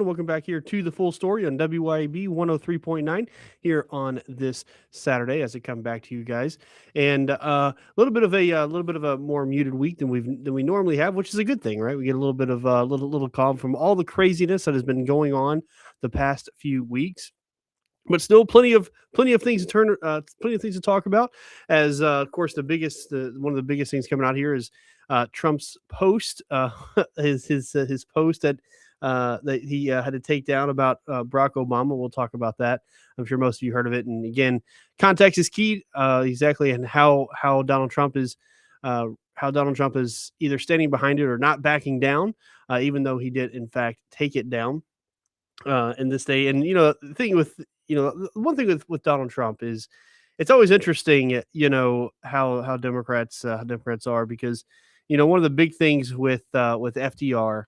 and welcome back here to the full story on WYB 103.9 here on this Saturday as I come back to you guys. And a little bit of a more muted week than we normally have, which is a good thing, right? We get a little bit of little calm from all the craziness that has been going on the past few weeks. But still, plenty of things to plenty of things to talk about. As of course, one of the biggest things coming out here is Trump's post, his post that he had to take down about Barack Obama. We'll talk about that. I'm sure most of you heard of it. And again, context is key, exactly, and how Donald Trump is. How Donald Trump is either standing behind it or not backing down, even though he did in fact take it down in this day. And the thing with one thing with Donald Trump is it's always interesting, how Democrats are, because one of the big things with FDR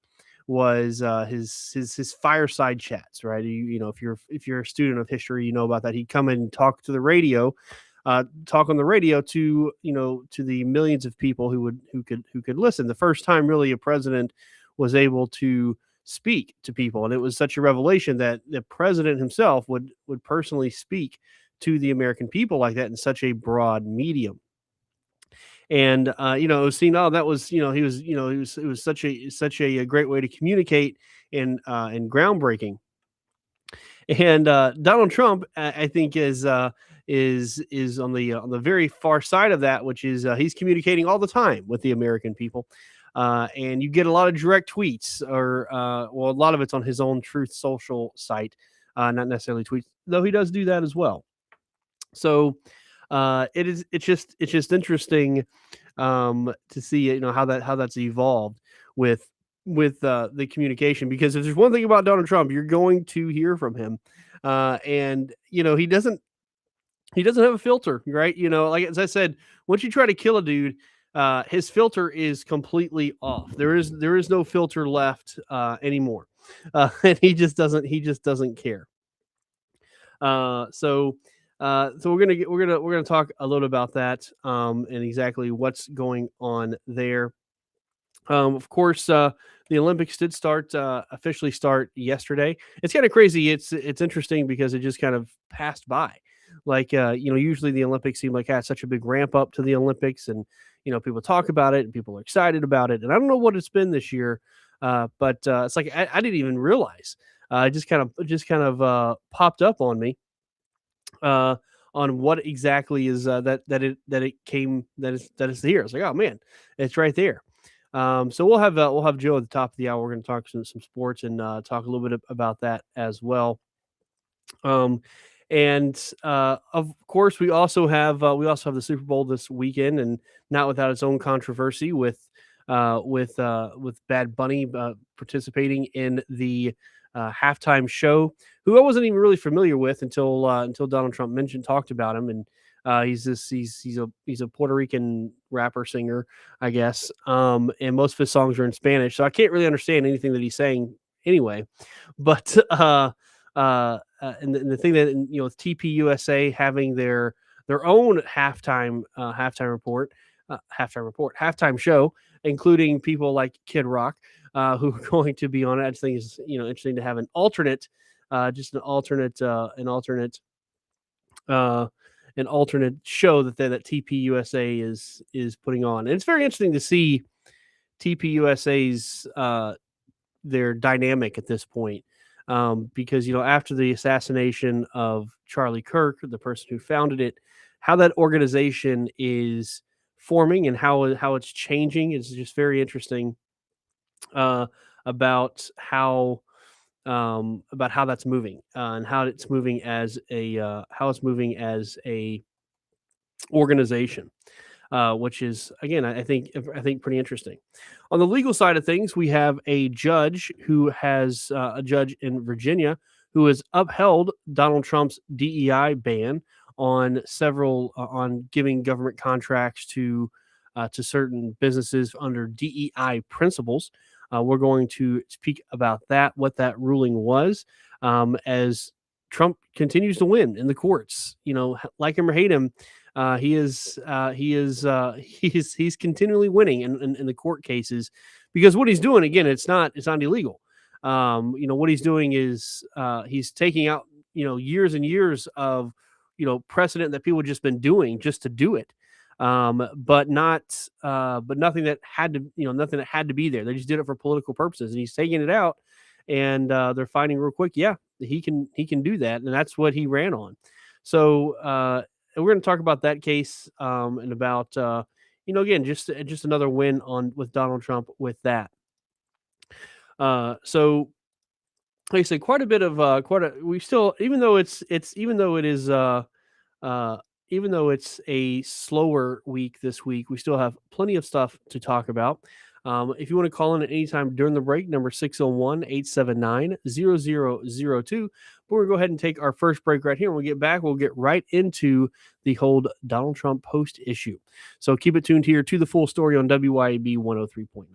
was his fireside chats, right? If you're a student of history, you know about that. He'd come in and talk to the radio, talk on the radio to the millions of people who could listen. The first time really a president was able to speak to people, and it was such a revelation that the president himself would personally speak to the American people like that in such a broad medium. And it was seen, oh, that was, it was such a great way to communicate and groundbreaking. And Donald Trump, I think, is on the very far side of that, which is he's communicating all the time with the American people. And you get a lot of direct tweets, or a lot of it's on his own Truth Social site, not necessarily tweets, though he does do that as well. So it's just interesting to see how that's evolved with the communication, because if there's one thing about Donald Trump, you're going to hear from him, and he doesn't have a filter, right? Like as I said, once you try to kill a dude, his filter is completely off. There is no filter left anymore, and he just doesn't care. So we're gonna talk a little about that and exactly what's going on there. Of course, the Olympics did officially start yesterday. It's kind of crazy. It's interesting because it just kind of passed by. Like usually the Olympics seem like such a big ramp up to the Olympics, and people talk about it and people are excited about it. And I don't know what it's been this year, but it's like I didn't even realize. It just kind of popped up on me. On what exactly is that it's here. It's like, oh man, it's right there. So we'll have Joe at the top of the hour. We're going to talk some sports and talk a little bit about that as well. And of course, we also have the Super Bowl this weekend, and not without its own controversy with Bad Bunny participating in the halftime show, who I wasn't even really familiar with until Donald Trump talked about him. And he's a Puerto Rican rapper singer, I guess. And most of his songs are in Spanish, so I can't really understand anything that he's saying anyway. But and the thing that with TPUSA having their own halftime show, including people like Kid Rock, who are going to be on it. I just think it's interesting to have an alternate show that TPUSA is putting on. And it's very interesting to see TPUSA's their dynamic at this point, because after the assassination of Charlie Kirk, the person who founded it, how that organization is forming and how it's changing is just very interesting. About how that's moving, and how it's moving as a organization, which is, again, I think pretty interesting. On the legal side of things, we have a judge in Virginia who has upheld Donald Trump's DEI ban on giving government contracts to certain businesses under DEI principles. We're going to speak about what that ruling was, as Trump continues to win in the courts. Like him or hate him, he's continually winning in the court cases, because what he's doing, again, it's not illegal. What he's doing is he's taking out years and years of precedent that people have just been doing just to do it, but nothing that had to nothing that had to be there. They just did it for political purposes, and he's taking it out, and they're finding real quick, yeah, he can do that, and that's what he ran on. So and we're going to talk about that case, and about again, just another win on with Donald Trump with that. So like I said, quite a bit of quite a we still, even though even though it is uh even though it's a slower week this week, we still have plenty of stuff to talk about. If you want to call in at any time during the break, number 601-879-0002. But we're going to go ahead and take our first break right here. When we get back, we'll get right into the whole Donald Trump post issue. So keep it tuned here to the full story on WYAB 103.9.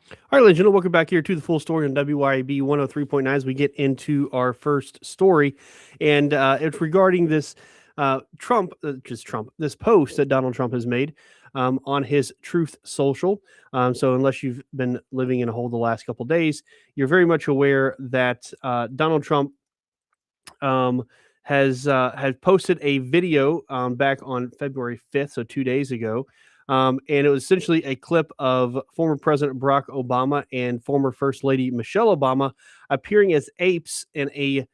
All right, ladies and gentlemen, welcome back here to the full story on WYAB 103.9 as we get into our first story. And it's regarding this this post that Donald Trump has made on his Truth Social. So, unless you've been living in a hole the last couple of days, you're very much aware that Donald Trump has posted a video back on February 5th, so 2 days ago. And it was essentially a clip of former President Barack Obama and former First Lady Michelle Obama appearing as apes in a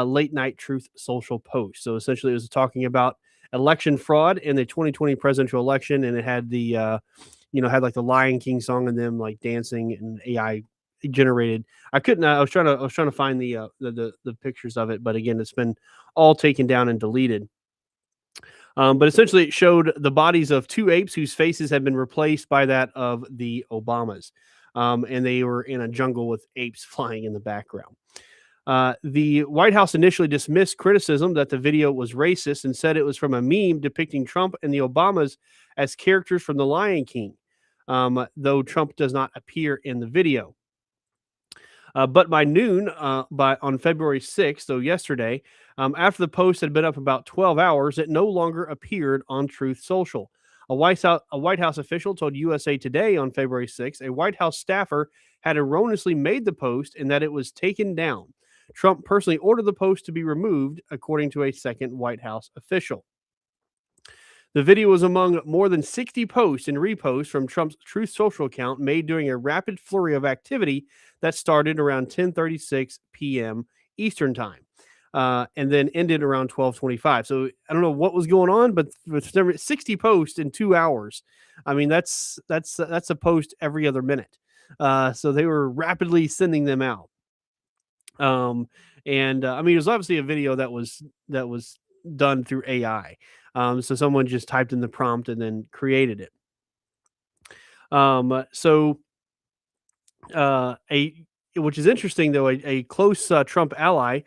late night Truth Social post. So essentially, it was talking about election fraud in the 2020 presidential election, and it had had like the Lion King song and them like dancing and AI generated. I couldn't. I was trying to find the pictures of it, but again, it's been all taken down and deleted. But essentially, it showed the bodies of two apes whose faces had been replaced by that of the Obamas. And they were in a jungle with apes flying in the background. The White House initially dismissed criticism that the video was racist and said it was from a meme depicting Trump and the Obamas as characters from The Lion King, though Trump does not appear in the video. But by noon, on February 6th, so yesterday, after the post had been up about 12 hours, it no longer appeared on Truth Social. A White House official told USA Today on February 6th a White House staffer had erroneously made the post and that it was taken down. Trump personally ordered the post to be removed, according to a second White House official. The video was among more than 60 posts and reposts from Trump's Truth Social account made during a rapid flurry of activity that started around 10:36 p.m. Eastern time, and then ended around 12:25. So I don't know what was going on, but with 60 posts in 2 hours, I mean that's a post every other minute. So they were rapidly sending them out. I mean, it was obviously a video that was done through AI. So someone just typed in the prompt and then created it. Which is interesting, though, a close Trump ally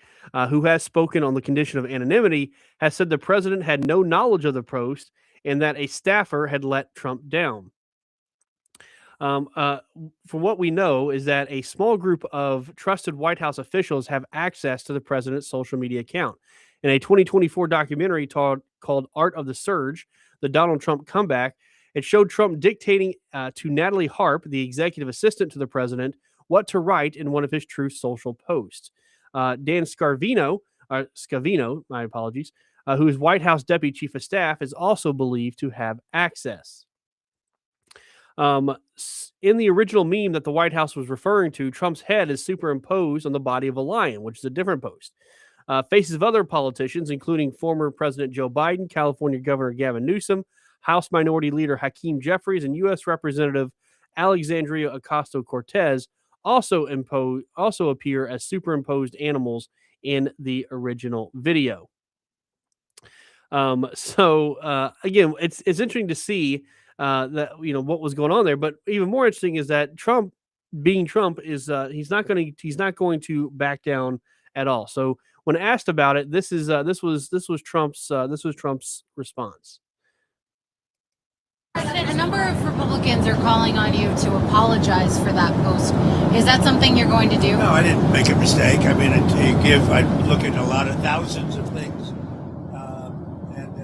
who has spoken on the condition of anonymity has said the president had no knowledge of the post and that a staffer had let Trump down. From what we know is that a small group of trusted White House officials have access to the president's social media account. In a 2024 documentary called Art of the Surge, the Donald Trump comeback, it showed Trump dictating to Natalie Harp, the executive assistant to the president, what to write in one of his Truth Social posts. Dan Scavino, my apologies, who is White House Deputy Chief of Staff, is also believed to have access. In the original meme that the White House was referring to, Trump's head is superimposed on the body of a lion, which is a different post. Faces of other politicians, including former President Joe Biden, California Governor Gavin Newsom, House Minority Leader Hakeem Jeffries, and U.S. Representative Alexandria Ocasio-Cortez, also appear as superimposed animals in the original video. Again, it's interesting to see that what was going on there. But even more interesting is that Trump, being Trump, is he's not going to back down at all. So when asked about it, this was Trump's response. President, a number of Republicans are calling on you to apologize for that post. Is that something you're going to do? No, I didn't make a mistake. I mean, I look at a lot of thousands of things, and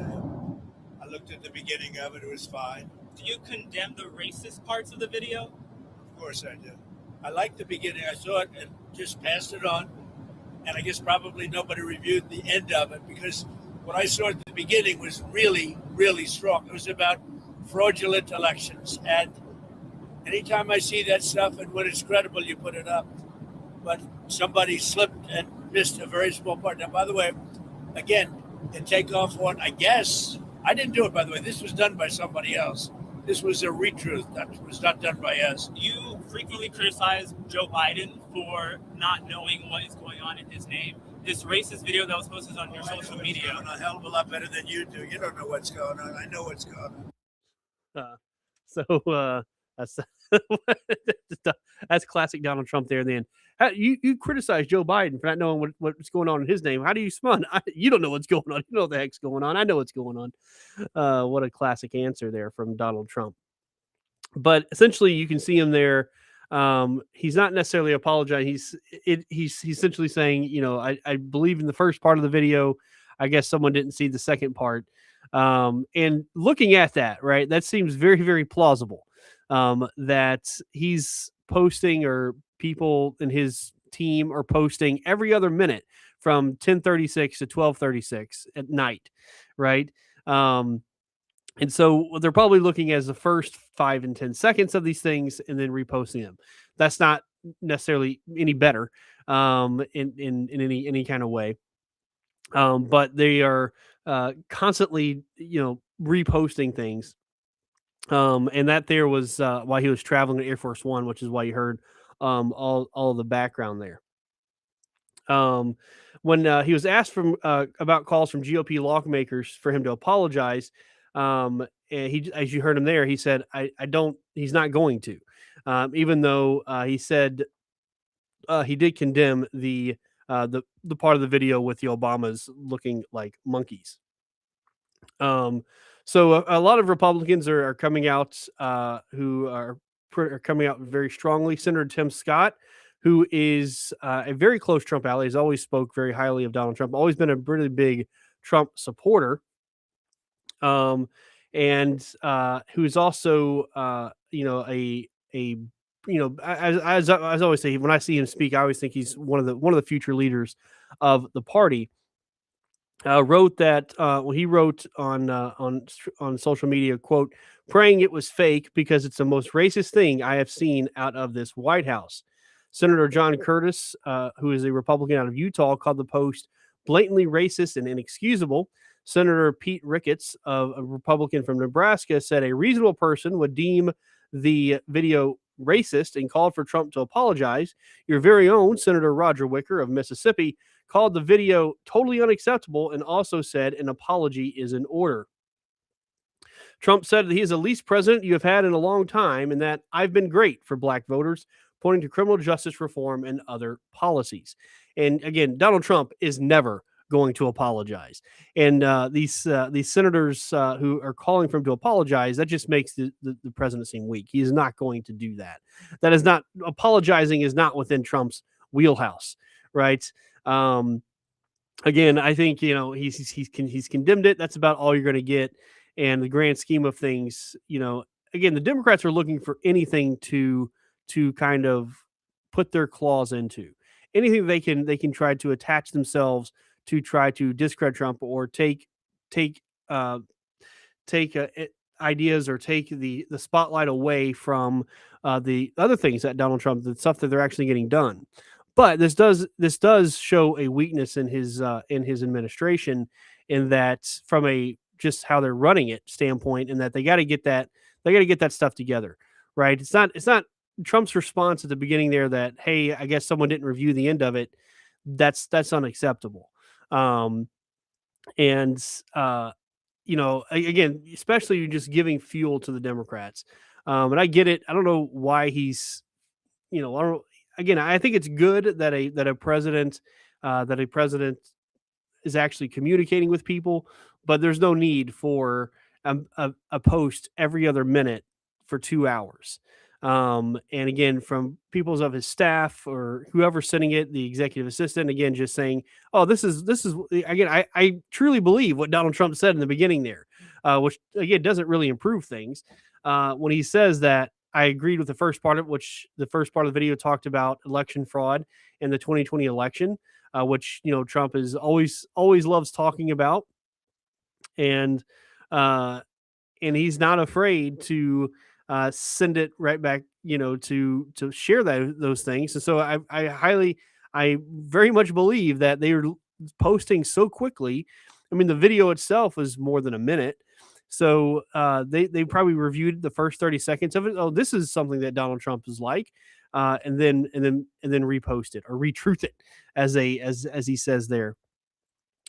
I looked at the beginning of it. It was fine. Do you condemn the racist parts of the video? Of course I do. I liked the beginning. I saw it and just passed it on. And I guess probably nobody reviewed the end of it because what I saw at the beginning was really, really strong. It was about fraudulent elections. And anytime I see that stuff and when it's credible, you put it up. But somebody slipped and missed a very small part. Now, by the way, again, the takeoff one, I guess, I didn't do it, by the way. This was done by somebody else. This was a retruth that was not done by us. You frequently criticize Joe Biden for not knowing what is going on in his name. This racist video that was posted on your social media. I know a hell of a lot better than you do. You don't know what's going on. I know what's going on. That's classic Donald Trump there. Then you criticize Joe Biden for not knowing what's going on in his name. How do you respond? You don't know what's going on. You know what the heck's going on. I know what's going on. What a classic answer there from Donald Trump. But essentially, you can see him there He's not necessarily apologizing. He's essentially saying, I believe in the first part of the video. I guess someone didn't see the second part. And looking at that, right, that seems very, very plausible. That he's posting, or people in his team are posting every other minute from 10:36 to 12:36 at night, right? And so what they're probably looking as the first 5 and 10 seconds of these things and then reposting them. That's not necessarily any better in any kind of way. But they are constantly, reposting things. And that there was while he was traveling to Air Force One, which is why you heard all of the background there. Um, when he was asked about calls from GOP lawmakers for him to apologize, and as you heard him there, he said, "I don't." He's not going to, even though he said he did condemn the part of the video with the Obamas looking like monkeys. Um, so a lot of Republicans are coming out, who are coming out very strongly. Senator Tim Scott, who is a very close Trump ally, has always spoke very highly of Donald Trump, always been a really big Trump supporter, and who is also, as I always say, when I see him speak, I always think he's one of the future leaders of the party. Wrote that he wrote on social media, quote, praying it was fake because it's the most racist thing I have seen out of this White House. Senator John Curtis, who is a Republican out of Utah, called the post blatantly racist and inexcusable. Senator Pete Ricketts, a Republican from Nebraska, said a reasonable person would deem the video racist and called for Trump to apologize. Your very own Senator Roger Wicker of Mississippi called the video totally unacceptable and also said an apology is in order. Trump said that he is the least president you have had in a long time and that I've been great for black voters, pointing to criminal justice reform and other policies. And again, Donald Trump is never going to apologize. And these senators who are calling for him to apologize, that just makes the president seem weak. He is not going to do that. That is not, apologizing is not within Trump's wheelhouse, right? Again, I think, he's condemned it. That's about all you're going to get. And the grand scheme of things, again, the Democrats are looking for anything to kind of put their claws into, anything they can try to attach themselves to try to discredit Trump or take ideas or take the spotlight away from the other things that Donald Trump, the stuff that they're actually getting done. But this does show a weakness in his administration, in that from a just how they're running it standpoint, and that they got to get that stuff together, right? It's not Trump's response at the beginning there that, hey, I guess someone didn't review the end of it. That's unacceptable. Again, especially you're just giving fuel to the Democrats. And I get it. I don't know why he's, I think it's good that a president is actually communicating with people, but there's no need for a post every other minute for 2 hours. And again, from peoples of his staff or whoever's sending it, the executive assistant, again, just saying, oh, this is again, I truly believe what Donald Trump said in the beginning there, which again doesn't really improve things. When he says that, I agreed with the first part of it, which the first part of the video talked about election fraud in the 2020 election, which Trump is always loves talking about, and he's not afraid to send it right back, to share those things. And so I very much believe that they are posting so quickly. I mean, the video itself is more than a minute. So they probably reviewed the first 30 seconds of it. Oh, this is something that Donald Trump is like, and then repost it or retruth it, as he says there.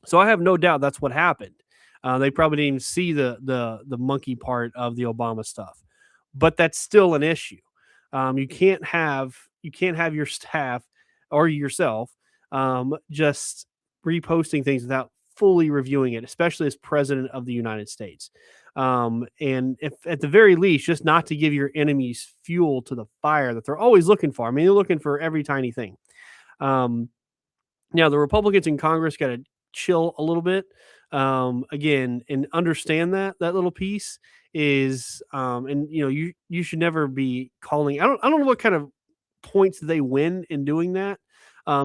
So I have no doubt that's what happened. They probably didn't even see the monkey part of the Obama stuff, but that's still an issue. You can't have your staff or yourself just reposting things without fully reviewing it, especially as president of the United States. And if at the very least, just not to give your enemies fuel to the fire that they're always looking for. I mean, they're looking for every tiny thing. Um, Now, the Republicans in Congress got to chill a little bit. Again, and understand that little piece is, and you should never be calling. I don't know what kind of points they win in doing that.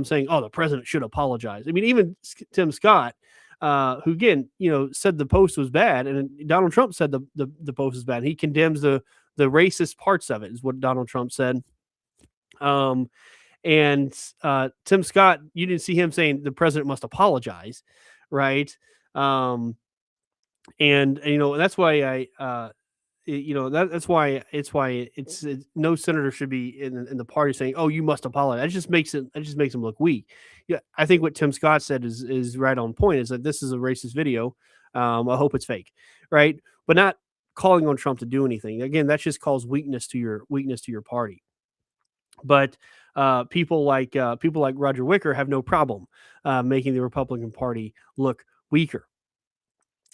Saying, "Oh, the president should apologize." I mean, even Tim Scott, who again, said the post was bad, and Donald Trump said the post is bad. He condemns the racist parts of it, is what Donald Trump said. And Tim Scott, you didn't see him saying the president must apologize, right? And that's why that's why it's no senator should be in the party saying, "Oh, you must apologize." That just makes him look weak. Yeah, I think what Tim Scott said is right on point. Is that this is a racist video. I hope it's fake, right? But not calling on Trump to do anything. Again, that just calls weakness to your party. But people like Roger Wicker have no problem making the Republican Party look weaker.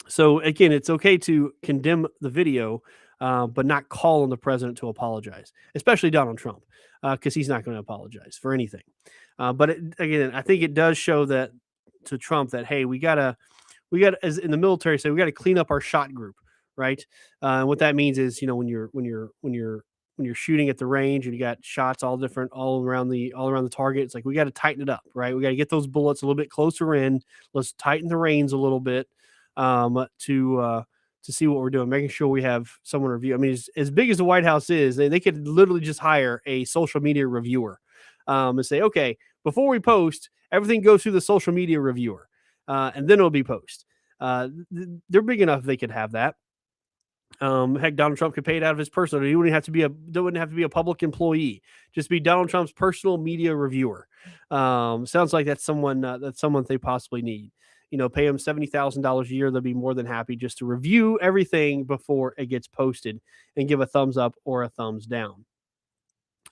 So again, it's okay to condemn the video, but not call on the president to apologize, especially Donald Trump, because he's not going to apologize for anything. Again, I think it does show that to Trump that, hey, we gotta, as in the military say, we got to clean up our shot group, right? And what that means is, when you're shooting at the range and you got shots all around the target, it's like we got to tighten it up, right? We got to get those bullets a little bit closer in. Let's tighten the reins a little bit to see what we're doing, making sure we have someone review. I mean, as big as the White House is, they could literally just hire a social media reviewer and say, okay, before we post, everything goes through the social media reviewer, and then it'll be post. They're big enough they could have that. Heck, Donald Trump could pay it out of his personal. He wouldn't have to be a public employee. Just be Donald Trump's personal media reviewer. Sounds like that's someone they possibly need. Pay him $70,000 a year. They'll be more than happy just to review everything before it gets posted and give a thumbs up or a thumbs down.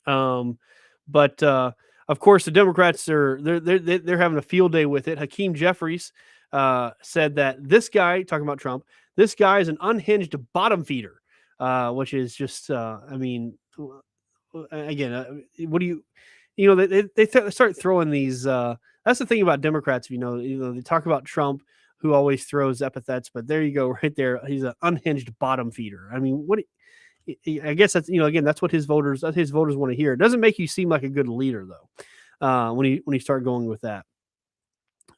But of course, the Democrats they're having a field day with it. Hakeem Jeffries said that this guy, talking about Trump, this guy is an unhinged bottom feeder, which is just, I mean, again, what do they start throwing these. That's the thing about Democrats. They talk about Trump, who always throws epithets, but there you go, right there. He's an unhinged bottom feeder. I mean, I guess that's again, that's what his voters want to hear. It doesn't make you seem like a good leader though, when you start going with that.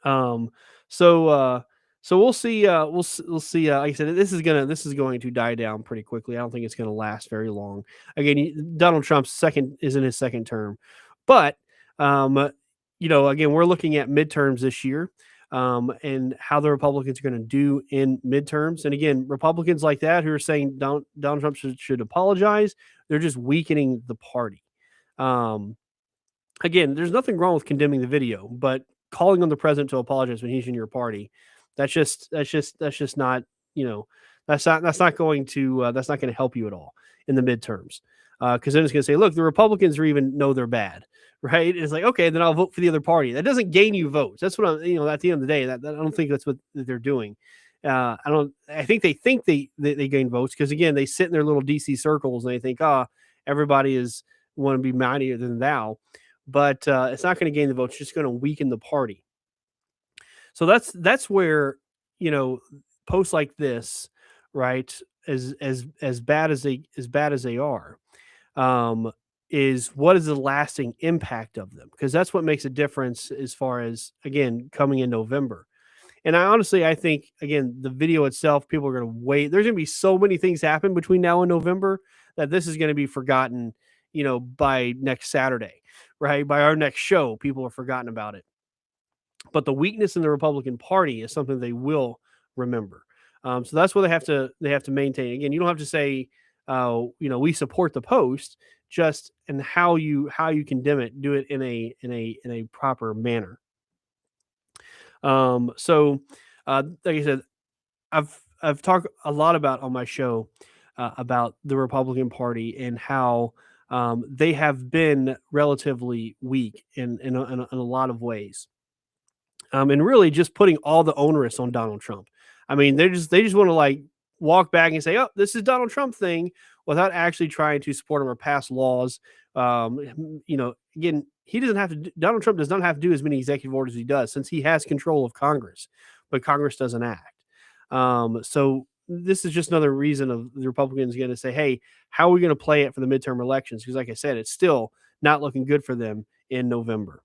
So we'll see. We'll see. Like I said, this is going to die down pretty quickly. I don't think it's going to last very long. Again, Donald Trump's is in his second term, but again, we're looking at midterms this year, and how the Republicans are going to do in midterms. And again, Republicans like that who are saying Donald Trump should apologize, they're just weakening the party. Again, there's nothing wrong with condemning the video, but calling on the president to apologize when he's in your party, that's just not, that's not going to help you at all in the midterms. Because then it's going to say, look, the Republicans know they're bad, right? It's like, okay, then I'll vote for the other party. That doesn't gain you votes. That's what at the end of the day, that I don't think that's what they're doing. I think they gain votes because again, they sit in their little DC circles and they think, everybody want to be mightier than thou. But it's not going to gain the votes. It's just going to weaken the party. So that's where posts like this, right, as bad as they are, is what is the lasting impact of them? Because that's what makes a difference as far as again coming in November. And I think again the video itself, people are going to wait. There's going to be so many things happen between now and November that this is going to be forgotten. By next Saturday, right? By our next show, people have forgotten about it. But the weakness in the Republican Party is something they will remember. So that's what they have to maintain. Again, you don't have to say, we support the post, just in how you condemn it. Do it in a proper manner. So like I said, I've talked a lot about on my show about the Republican Party and how they have been relatively weak in a lot of ways. and really just putting all the onerous on Donald Trump. I mean, they just want to like walk back and say, "Oh, this is Donald Trump thing," without actually trying to support him or pass laws. Again, he doesn't have to. Donald Trump does not have to do as many executive orders as he does, since he has control of Congress, but Congress doesn't act. So this is just another reason of the Republicans going to say, "Hey, how are we going to play it for the midterm elections?" Because, like I said, it's still not looking good for them in November.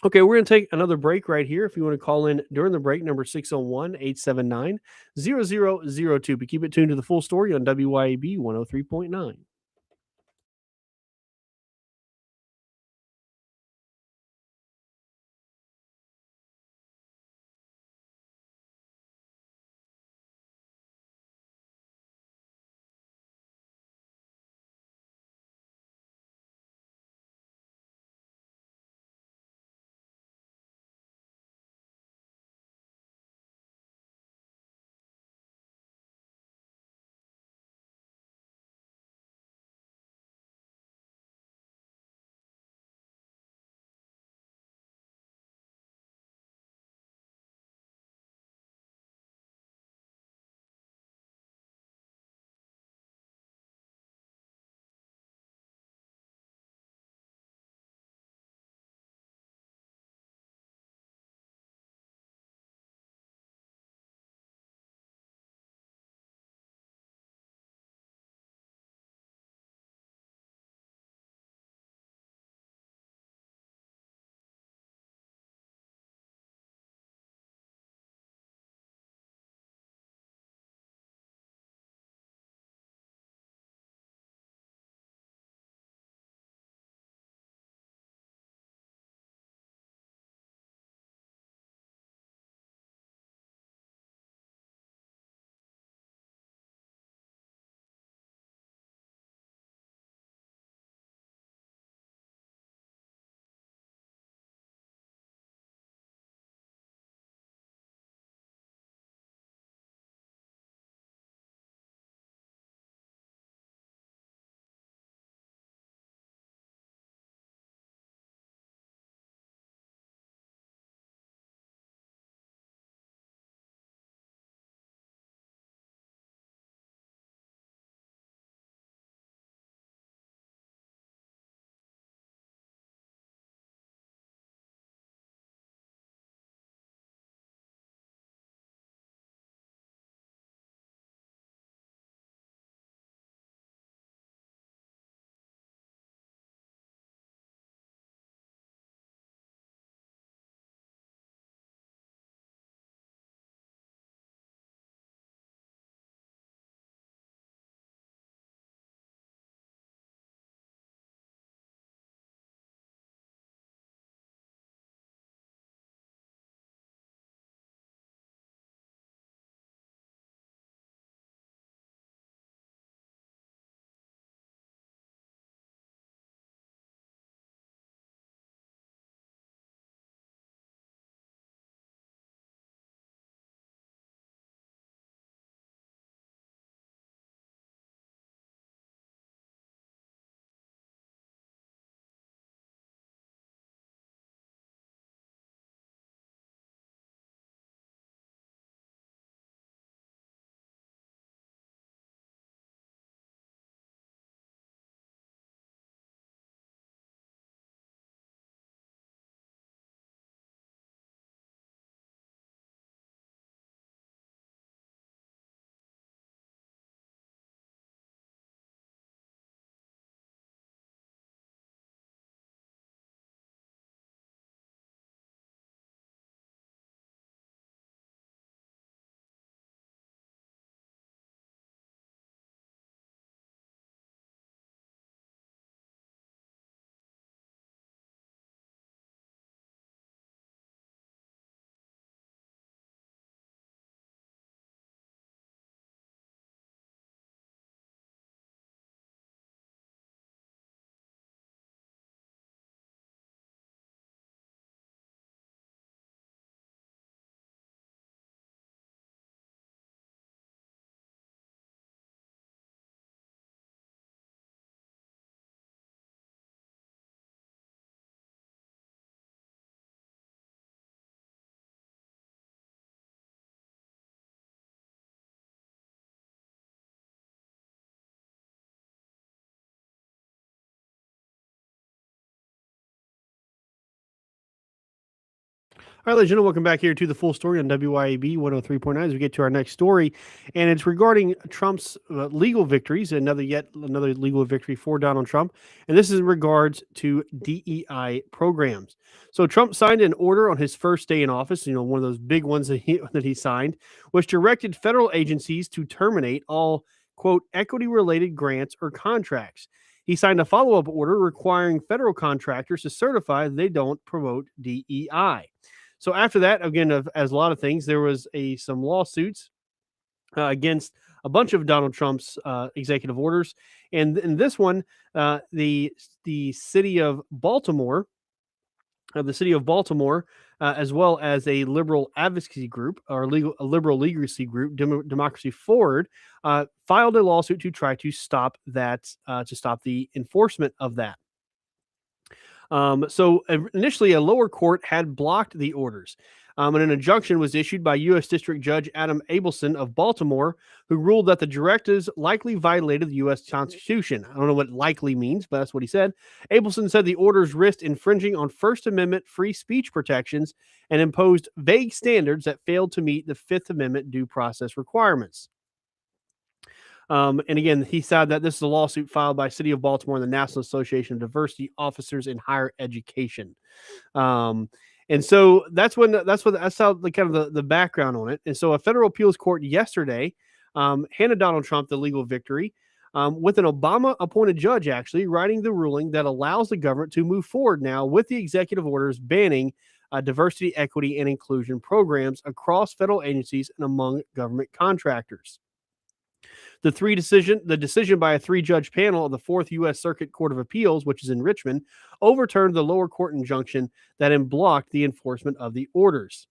Okay, we're going to take another break right here. If you want to call in during the break, number 601-879-0002. But keep it tuned to the full story on WYAB 103.9. All right, ladies and gentlemen, welcome back here to the full story on WYAB 103.9 as we get to our next story. And it's regarding Trump's legal victories, another legal victory for Donald Trump. And this is in regards to DEI programs. So Trump signed an order on his first day in office, one of those big ones that he signed, which directed federal agencies to terminate all, quote, equity-related grants or contracts. He signed a follow-up order requiring federal contractors to certify they don't promote DEI. So after that, again, as a lot of things, there was some lawsuits against a bunch of Donald Trump's executive orders, and in this one, the city of Baltimore, as well as a liberal advocacy group or a liberal legacy group, Democracy Forward, filed a lawsuit to try to stop the enforcement of that. So initially, a lower court had blocked the orders, and an injunction was issued by U.S. District Judge Adam Abelson of Baltimore, who ruled that the directives likely violated the U.S. Constitution. I don't know what likely means, but that's what he said. Abelson said the orders risked infringing on First Amendment free speech protections and imposed vague standards that failed to meet the Fifth Amendment due process requirements. And again, he said that this is a lawsuit filed by City of Baltimore and the National Association of Diversity Officers in Higher Education. And so that's how the background on it. And so a federal appeals court yesterday handed Donald Trump the legal victory with an Obama-appointed judge actually writing the ruling that allows the government to move forward now with the executive orders banning diversity, equity, and inclusion programs across federal agencies and among government contractors. The decision by a 3-judge panel of the 4th U.S. Circuit Court of Appeals, which is in Richmond, overturned the lower court injunction that had blocked the enforcement of the orders.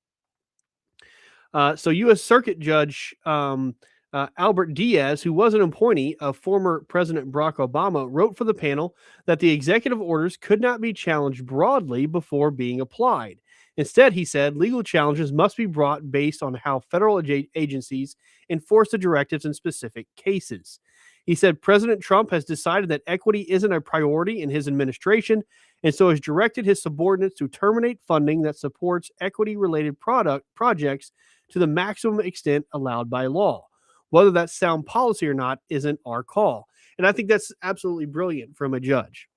So U.S. Circuit Judge Albert Diaz, who was an appointee of former President Barack Obama, wrote for the panel that the executive orders could not be challenged broadly before being applied. Instead, he said, legal challenges must be brought based on how federal agencies enforce the directives in specific cases. He said President Trump has decided that equity isn't a priority in his administration, and so has directed his subordinates to terminate funding that supports equity-related projects to the maximum extent allowed by law. Whether that's sound policy or not isn't our call. And I think that's absolutely brilliant from a judge.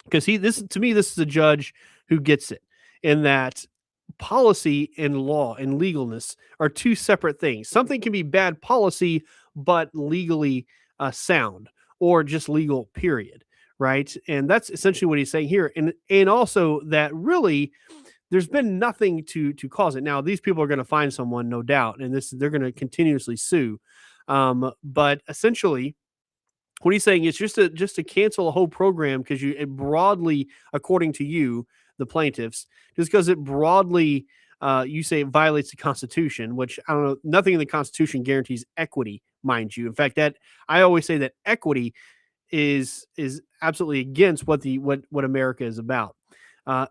Because this is a judge who gets it, in that policy and law and legalness are two separate things. Something can be bad policy, but legally sound, or just legal, period, right? And that's essentially what he's saying here. And also that really there's been nothing to cause it. Now, these people are going to find someone, no doubt, and they're going to continuously sue. But essentially, what he's saying is just to cancel a whole program because it broadly, according to you, the plaintiffs, just because it broadly, you say it violates the Constitution, which I don't know, nothing in the Constitution guarantees equity, mind you. In fact, that I always say that equity is absolutely against what America is about.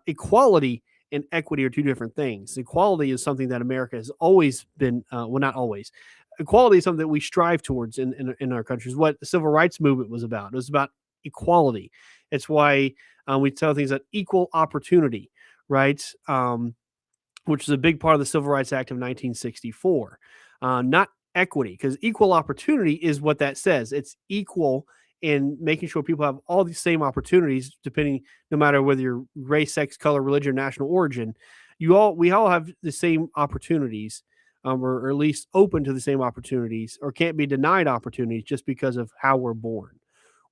Equality and equity are two different things. Equality is something that America has always been, well, not always. Equality is something that we strive towards in our country. Is what the civil rights movement was about. It was about equality. It's why we tell things that equal opportunity, right? Which is a big part of the Civil Rights Act of 1964. Not equity, because equal opportunity is what that says. It's equal in making sure people have all the same opportunities, no matter whether you're race, sex, color, religion, or national origin. We all have the same opportunities, or at least open to the same opportunities, or can't be denied opportunities just because of how we're born.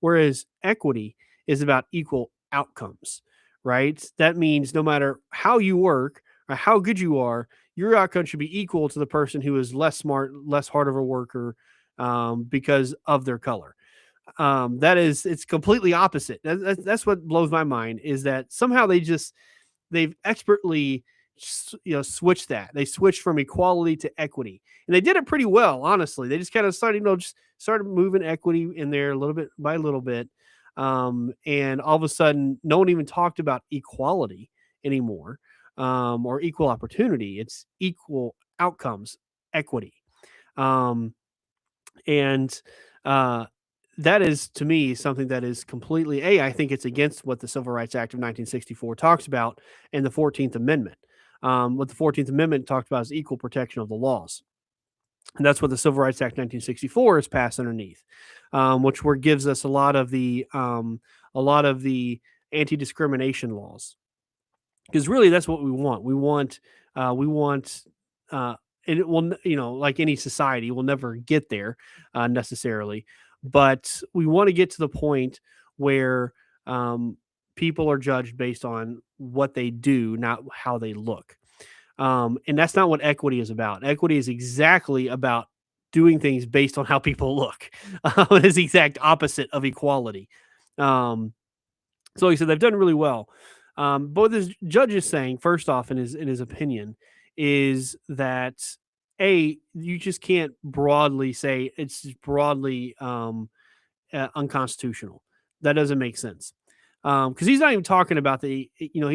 Whereas equity is about equal outcomes, right? That means no matter how you work or how good you are, your outcome should be equal to the person who is less smart, less hard of a worker because of their color. It's completely opposite. That's what blows my mind, is that somehow they've expertly switched that. They switched from equality to equity, and they did it pretty well, honestly. They just kind of started moving equity in there little bit by little bit. And all of a sudden, no one even talked about equality anymore, or equal opportunity. It's equal outcomes, equity. That is, to me, something that is completely, I think it's against what the Civil Rights Act of 1964 talks about in the 14th Amendment. what the 14th Amendment talked about is equal protection of the laws. And that's what the Civil Rights Act 1964 is passed underneath, which gives us a lot of the anti-discrimination laws. Because really, that's what we want. We want, and it will, like any society, we'll never get there necessarily, but we want to get to the point where people are judged based on what they do, not how they look. And that's not what equity is about. Equity is exactly about doing things based on how people look. It is the exact opposite of equality. So like I said, they've done really well. But what this judge is saying, first off, in his opinion, is that you just can't broadly say it's just broadly unconstitutional. That doesn't make sense. Because he's not even talking about he's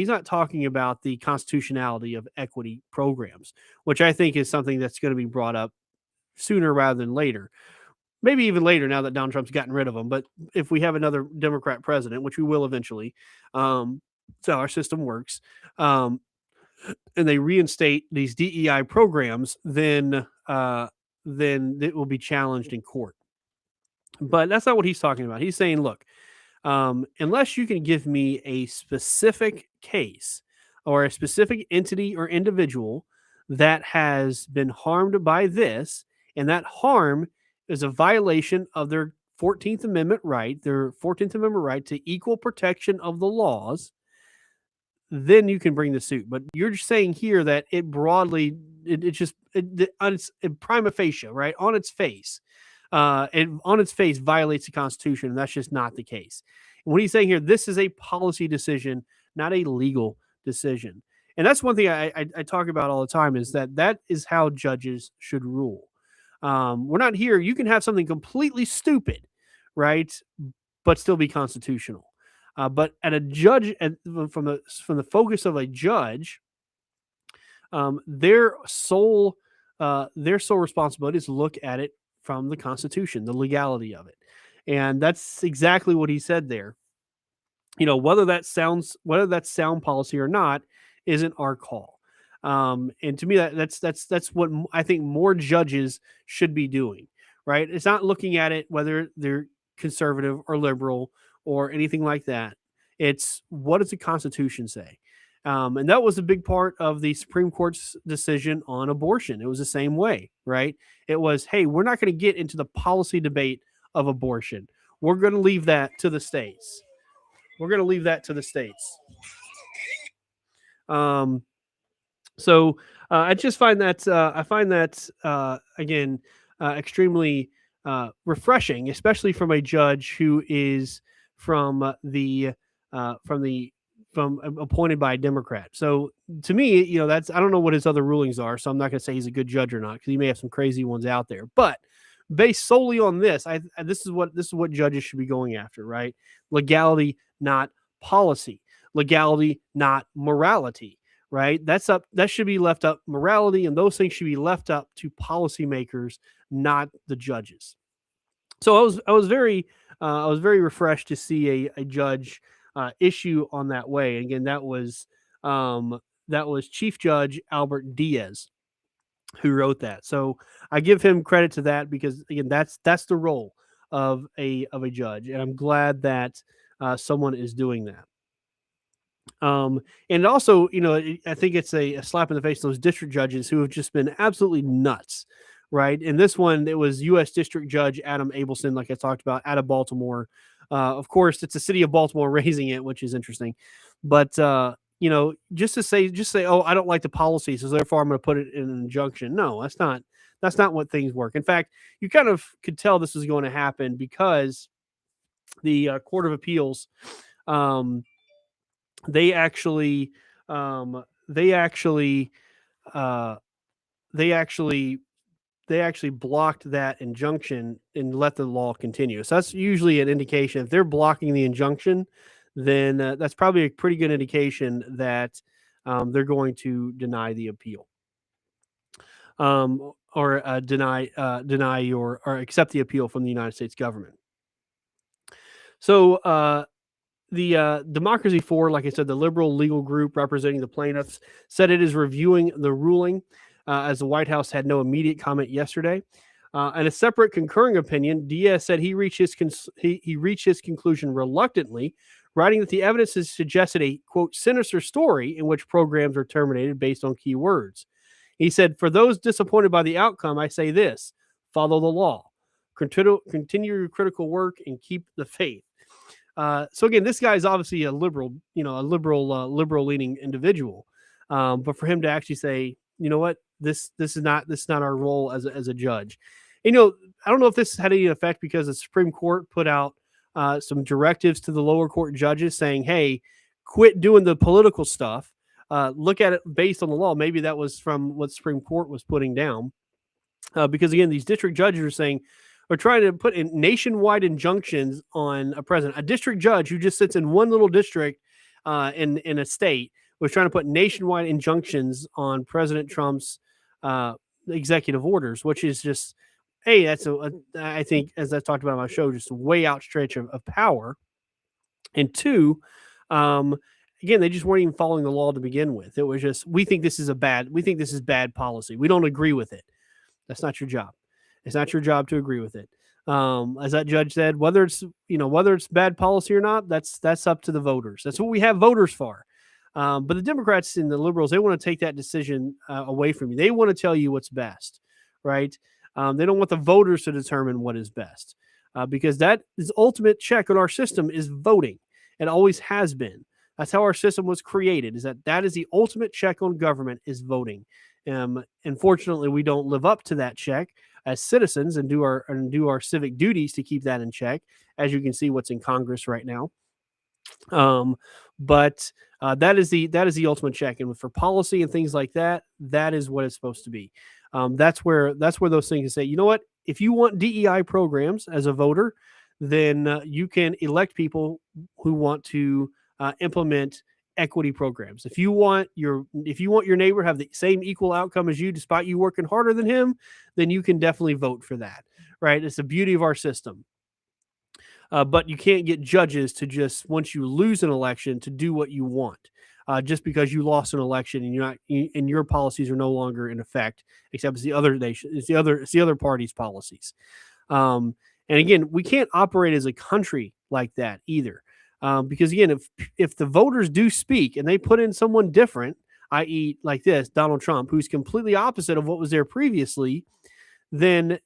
not talking about the constitutionality of equity programs, which I think is something that's going to be brought up sooner rather than later. Maybe even later now that Donald Trump's gotten rid of them. But if we have another Democrat president, which we will eventually, so our system works, and they reinstate these DEI programs, then it will be challenged in court. But that's not what he's talking about. He's saying, look, unless you can give me a specific case or a specific entity or individual that has been harmed by this, and that harm is a violation of their 14th Amendment right, to equal protection of the laws, then you can bring the suit. But you're just saying here that it broadly, prima facie, right, on its face, violates the Constitution, and that's just not the case. And what he's saying here, this is a policy decision, not a legal decision. And that's one thing I talk about all the time, is that is how judges should rule. We're not here. You can have something completely stupid, right, but still be constitutional. But at a judge, from the focus of a judge, their sole responsibility is to look at it from the Constitution, the legality of it. And that's exactly what he said there. Whether that's sound policy or not isn't our call. And to me, that's what I think more judges should be doing, right? It's not looking at it whether they're conservative or liberal or anything like that. It's, what does the Constitution say? And that was a big part of the Supreme Court's decision on abortion. It was the same way, right? It was, hey, we're not going to get into the policy debate of abortion. We're going to leave that to the states. So I just find that again extremely refreshing, especially from a judge who is from appointed by a Democrat. So to me, I don't know what his other rulings are, so I'm not going to say he's a good judge or not, because he may have some crazy ones out there. But based solely on this, this is what judges should be going after, right? Legality, not policy. Legality, not morality. Right? That should be left up. Morality and those things should be left up to policymakers, not the judges. So I was very refreshed to see a judge issue on that way. And again, that was Chief Judge Albert Diaz who wrote that. So I give him credit to that, because again, that's the role of a judge, and I'm glad that someone is doing that. And also, I think it's a slap in the face to those district judges who have just been absolutely nuts, right? In this one, it was U.S. District Judge Adam Abelson, like I talked about, out of Baltimore. Of course, it's the city of Baltimore raising it, which is interesting. But just to say, oh, I don't like the policy, so therefore I'm going to put it in an injunction. No, that's not what things work. In fact, you kind of could tell this was going to happen, because the Court of Appeals, they actually blocked that injunction and let the law continue. So that's usually an indication. If they're blocking the injunction, then that's probably a pretty good indication that they're going to deny the appeal, or deny or accept the appeal from the United States government. So the Democracy For, like I said, the liberal legal group representing the plaintiffs, said it is reviewing the ruling, as the White House had no immediate comment yesterday. In a separate concurring opinion, Diaz said he reached his conclusion reluctantly, writing that the evidence has suggested a, quote, sinister story in which programs are terminated based on key words. He said, for those disappointed by the outcome, I say this: follow the law, continue your critical work, and keep the faith. So again, this guy is obviously a liberal, liberal leaning individual. But for him to actually say, you know what, this is not our role as a judge. And, I don't know if this had any effect because the Supreme Court put out some directives to the lower court judges saying, hey, quit doing the political stuff. Look at it based on the law. Maybe that was from what Supreme Court was putting down. Because again, these district judges are saying, are trying to put in nationwide injunctions on a president. A district judge who just sits in one little district in a state was trying to put nationwide injunctions on President Trump's executive orders, which is just, hey, that's I think, as I talked about on my show, just a way outstretch of power. And two, again, they just weren't even following the law to begin with. It was just, we think this is bad policy. We don't agree with it. That's not your job. It's not your job to agree with it. As that judge said, whether it's bad policy or not, that's up to the voters. That's what we have voters for. But the Democrats and the liberals, they want to take that decision away from you. They want to tell you what's best, right? They don't want the voters to determine what is best, because that is ultimate check on our system is voting. It always has been. That's how our system was created. That is the ultimate check on government is voting. Unfortunately, we don't live up to that check as citizens and do our civic duties to keep that in check. As you can see, what's in Congress right now. But that is the ultimate check, and for policy and things like that, that is what it's supposed to be. That's where those things say, you know what? If you want DEI programs as a voter, then you can elect people who want to implement equity programs. If you want your neighbor to have the same equal outcome as you, despite you working harder than him, then you can definitely vote for that, right? It's the beauty of our system. But you can't get judges to just, once you lose an election, to do what you want, just because you lost an election and your policies are no longer in effect, except it's the other party's policies. And again, we can't operate as a country like that either. Because again, if the voters do speak and they put in someone different, i.e., like this, Donald Trump, who's completely opposite of what was there previously, then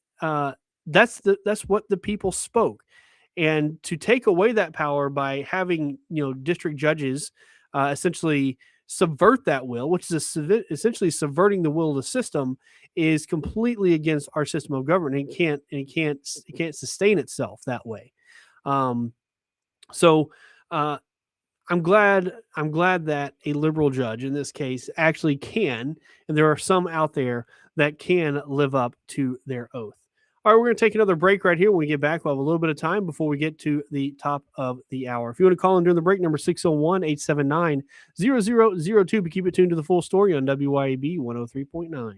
that's what the people spoke. And to take away that power by having district judges essentially subvert that will, which is essentially subverting the will of the system, is completely against our system of government. It can't sustain itself that way. So I'm glad that a liberal judge in this case actually can, and there are some out there that can live up to their oath. All right, we're going to take another break right here. When we get back, we'll have a little bit of time before we get to the top of the hour. If you want to call in during the break, number 601-879-0002, but keep it tuned to the full story on WYAB 103.9.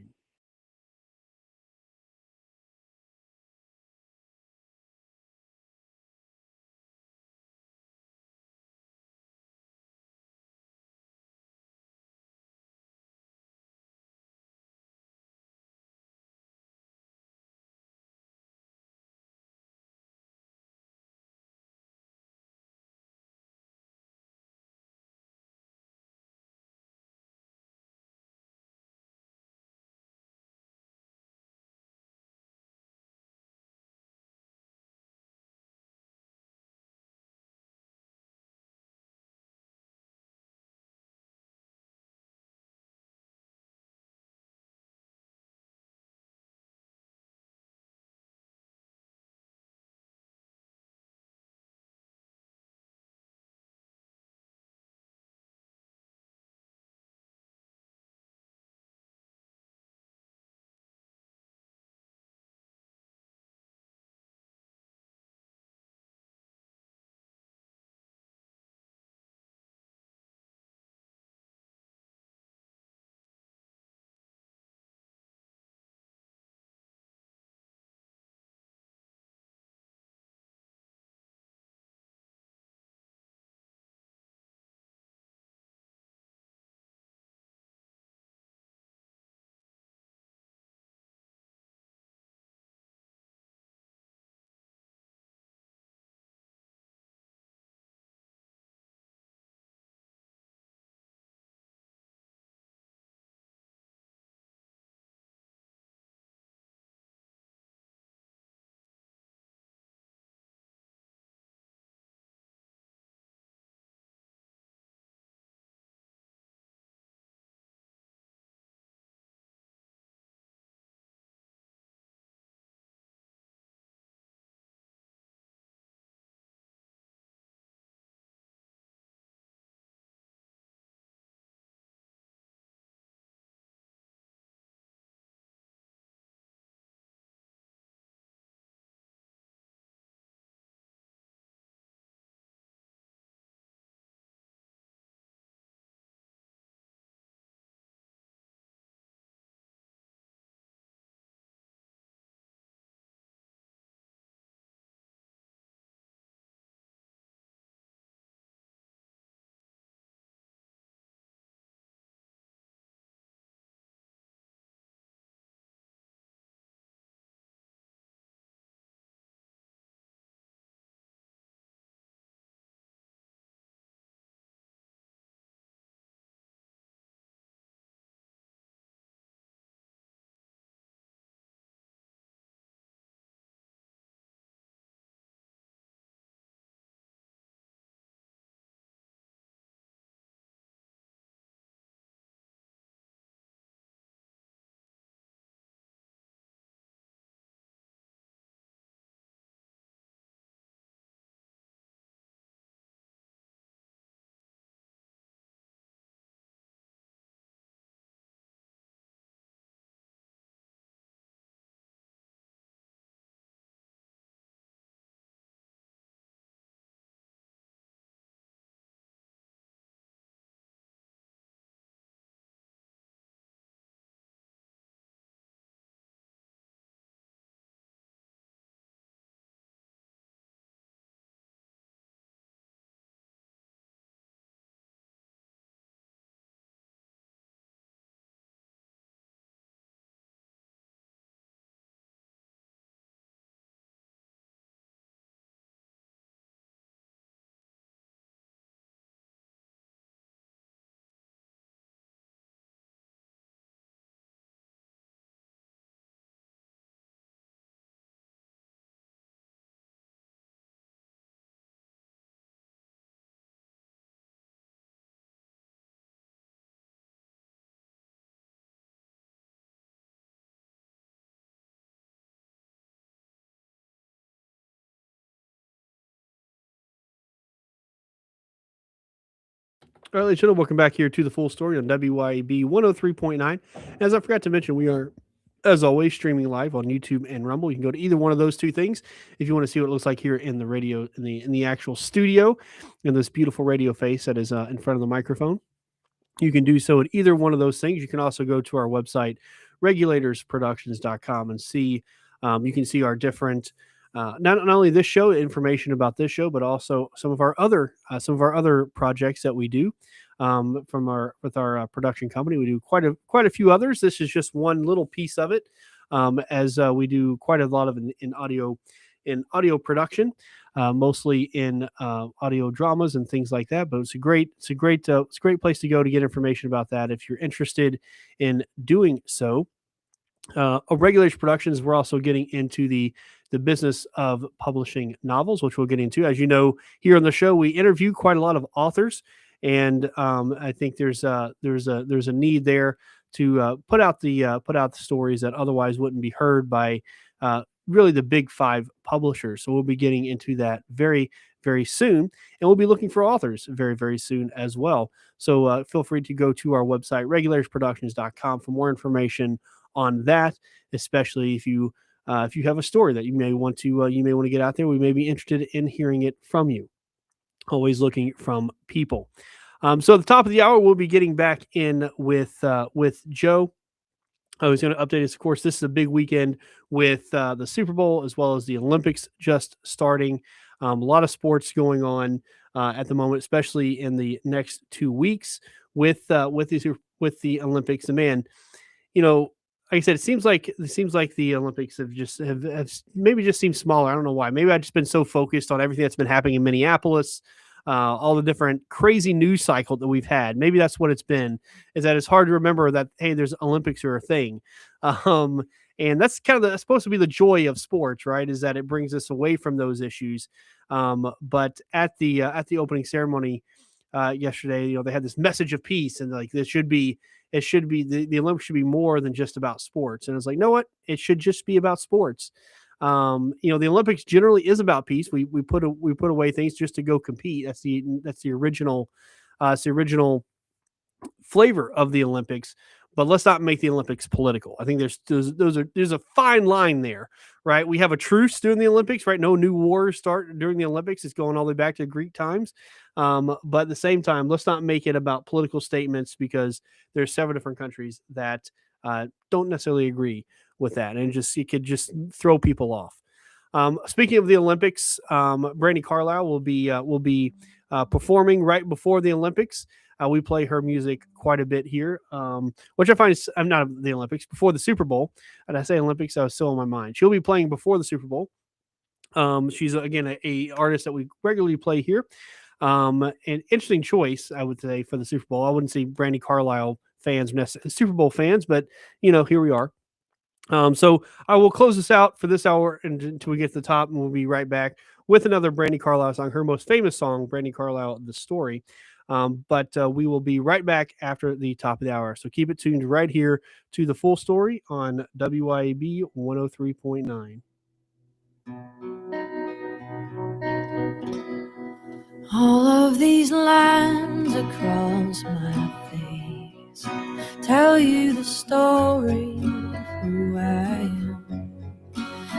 All right, ladies and gentlemen, welcome back here to the Full Story on WYAB 103.9. As I forgot to mention, we are, as always, streaming live on YouTube and Rumble. You can go to either one of those two things if you want to see what it looks like here in the radio, in the actual studio, in this beautiful radio face that is in front of the microphone. You can do so at either one of those things. You can also go to our website, regulatorsproductions.com, and see. You can see our different. Not only this show, information about this show, but also some of our other projects that we do with our production company. We do quite a few others. This is just one little piece of it, as we do quite a lot of in audio production, mostly in audio dramas and things like that. But it's a great place to go to get information about that if you're interested in doing so. Regulators Productions, we're also getting into the business of publishing novels, which we'll get into. As you know, here on the show, we interview quite a lot of authors, and I think there's a need there to put out the stories that otherwise wouldn't be heard by really the big five publishers. So we'll be getting into that very, very soon, and we'll be looking for authors very, very soon as well. So feel free to go to our website, regulatorsproductions.com, for more information on that, especially if you have a story that you may want to get out there. We may be interested in hearing it from you. Always looking from people. So at the top of the hour, we'll be getting back in with Joe. I was going to update us. Of course, this is a big weekend with the Super Bowl as well as the Olympics just starting. A lot of sports going on at the moment, especially in the next 2 weeks with the Olympics. And man, like I said, it seems like the Olympics have maybe just seemed smaller. I don't know why. Maybe I've just been so focused on everything that's been happening in Minneapolis, all the different crazy news cycle that we've had. Maybe that's what it's been, is that it's hard to remember that, hey, there's Olympics are a thing. And that's kind of supposed to be the joy of sports, right? Is that it brings us away from those issues. But at the opening ceremony yesterday, they had this message of peace, and like the Olympics should be more than just about sports. And it's like, you know what? It should just be about sports. The Olympics generally is about peace. We put away things just to go compete. That's the original flavor of the Olympics. But let's not make the Olympics political. I think there's a fine line there, right? We have a truce during the Olympics, right? No new wars start during the Olympics. It's going all the way back to Greek times. But at the same time, let's not make it about political statements, because there's several different countries that don't necessarily agree with that, and it could just throw people off. Speaking of the Olympics, Brandi Carlile will be performing right before the Olympics. We play her music quite a bit here, which I find I'm not the Olympics, before the Super Bowl. And I say Olympics, I was still in my mind. She'll be playing before the Super Bowl. She's again a artist that we regularly play here. An interesting choice, I would say, for the Super Bowl. I wouldn't say Brandi Carlile fans necessarily Super Bowl fans, but here we are. So I will close this out for this hour until we get to the top, and we'll be right back with another Brandi Carlile song, her most famous song, Brandi Carlile, The Story. But we will be right back after the top of the hour. So keep it tuned right here to the Full Story on WYAB 103.9. All of these lines across my face tell you the story of who I am.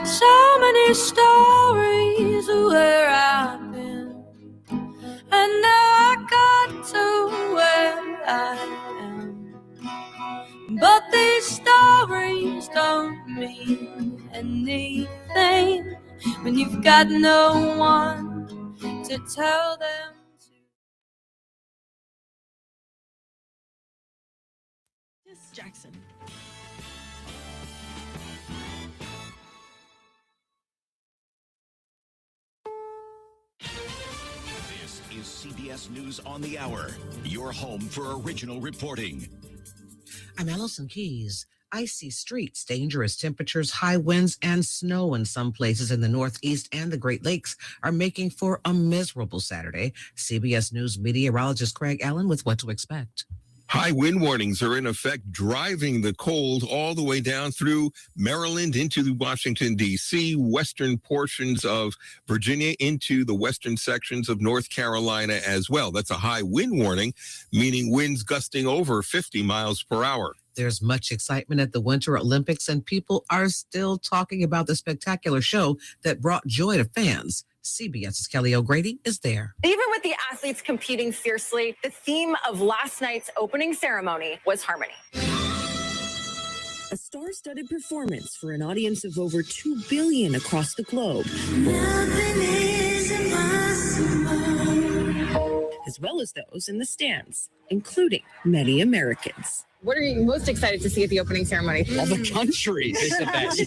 So many stories of where I've been, and now I got to where I am. But these stories don't mean anything when you've got no one to tell them to. Jackson. This is CBS News on the Hour, your home for original reporting. I'm Allison Keys. Icy streets, dangerous temperatures, high winds, and snow in some places in the Northeast and the Great Lakes are making for a miserable Saturday. CBS News meteorologist Craig Allen with what to expect. High wind warnings are in effect, driving the cold all the way down through Maryland into Washington, D.C., western portions of Virginia into the western sections of North Carolina as well. That's a high wind warning, meaning winds gusting over 50 miles per hour. There's much excitement at the Winter Olympics, and people are still talking about the spectacular show that brought joy to fans. CBS's Kelly O'Grady is there. Even with the athletes competing fiercely, the theme of last night's opening ceremony was harmony. A star-studded performance for an audience of over 2 billion across the globe. As well as those in the stands, including many Americans. What are you most excited to see at the opening ceremony? All the country is the best.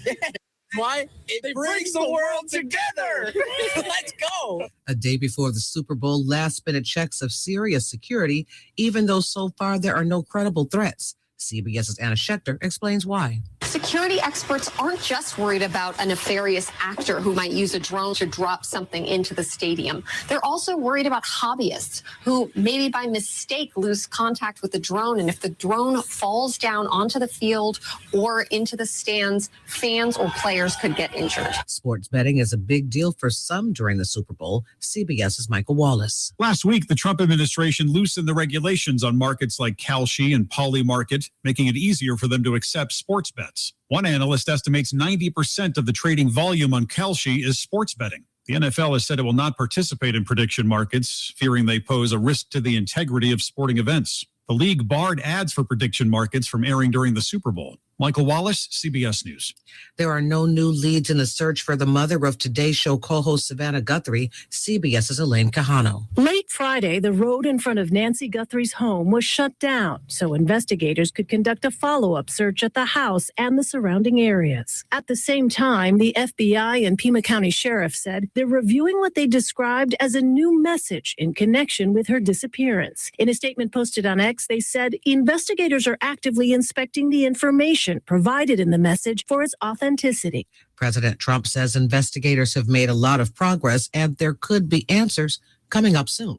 Why? It brings the world together. Let's go. A day before the Super Bowl, last-minute checks of serious security, even though so far there are no credible threats. CBS's Anna Schechter explains why. Security experts aren't just worried about a nefarious actor who might use a drone to drop something into the stadium. They're also worried about hobbyists who maybe by mistake lose contact with the drone. And if the drone falls down onto the field or into the stands, fans or players could get injured. Sports betting is a big deal for some during the Super Bowl. CBS's Michael Wallace. Last week, the Trump administration loosened the regulations on markets like Kalshi and Polymarket, making it easier for them to accept sports bets. One analyst estimates 90% of the trading volume on Kalshi is sports betting. The NFL has said it will not participate in prediction markets, fearing they pose a risk to the integrity of sporting events. The league barred ads for prediction markets from airing during the Super Bowl. Michael Wallace, CBS News. There are no new leads in the search for the mother of Today Show co-host Savannah Guthrie. CBS's Elaine Quijano. Late Friday, the road in front of Nancy Guthrie's home was shut down so investigators could conduct a follow-up search at the house and the surrounding areas. At the same time, the FBI and Pima County Sheriff said they're reviewing what they described as a new message in connection with her disappearance. In a statement posted on X, they said investigators are actively inspecting the information provided in the message for its authenticity. President Trump says investigators have made a lot of progress and there could be answers coming up soon.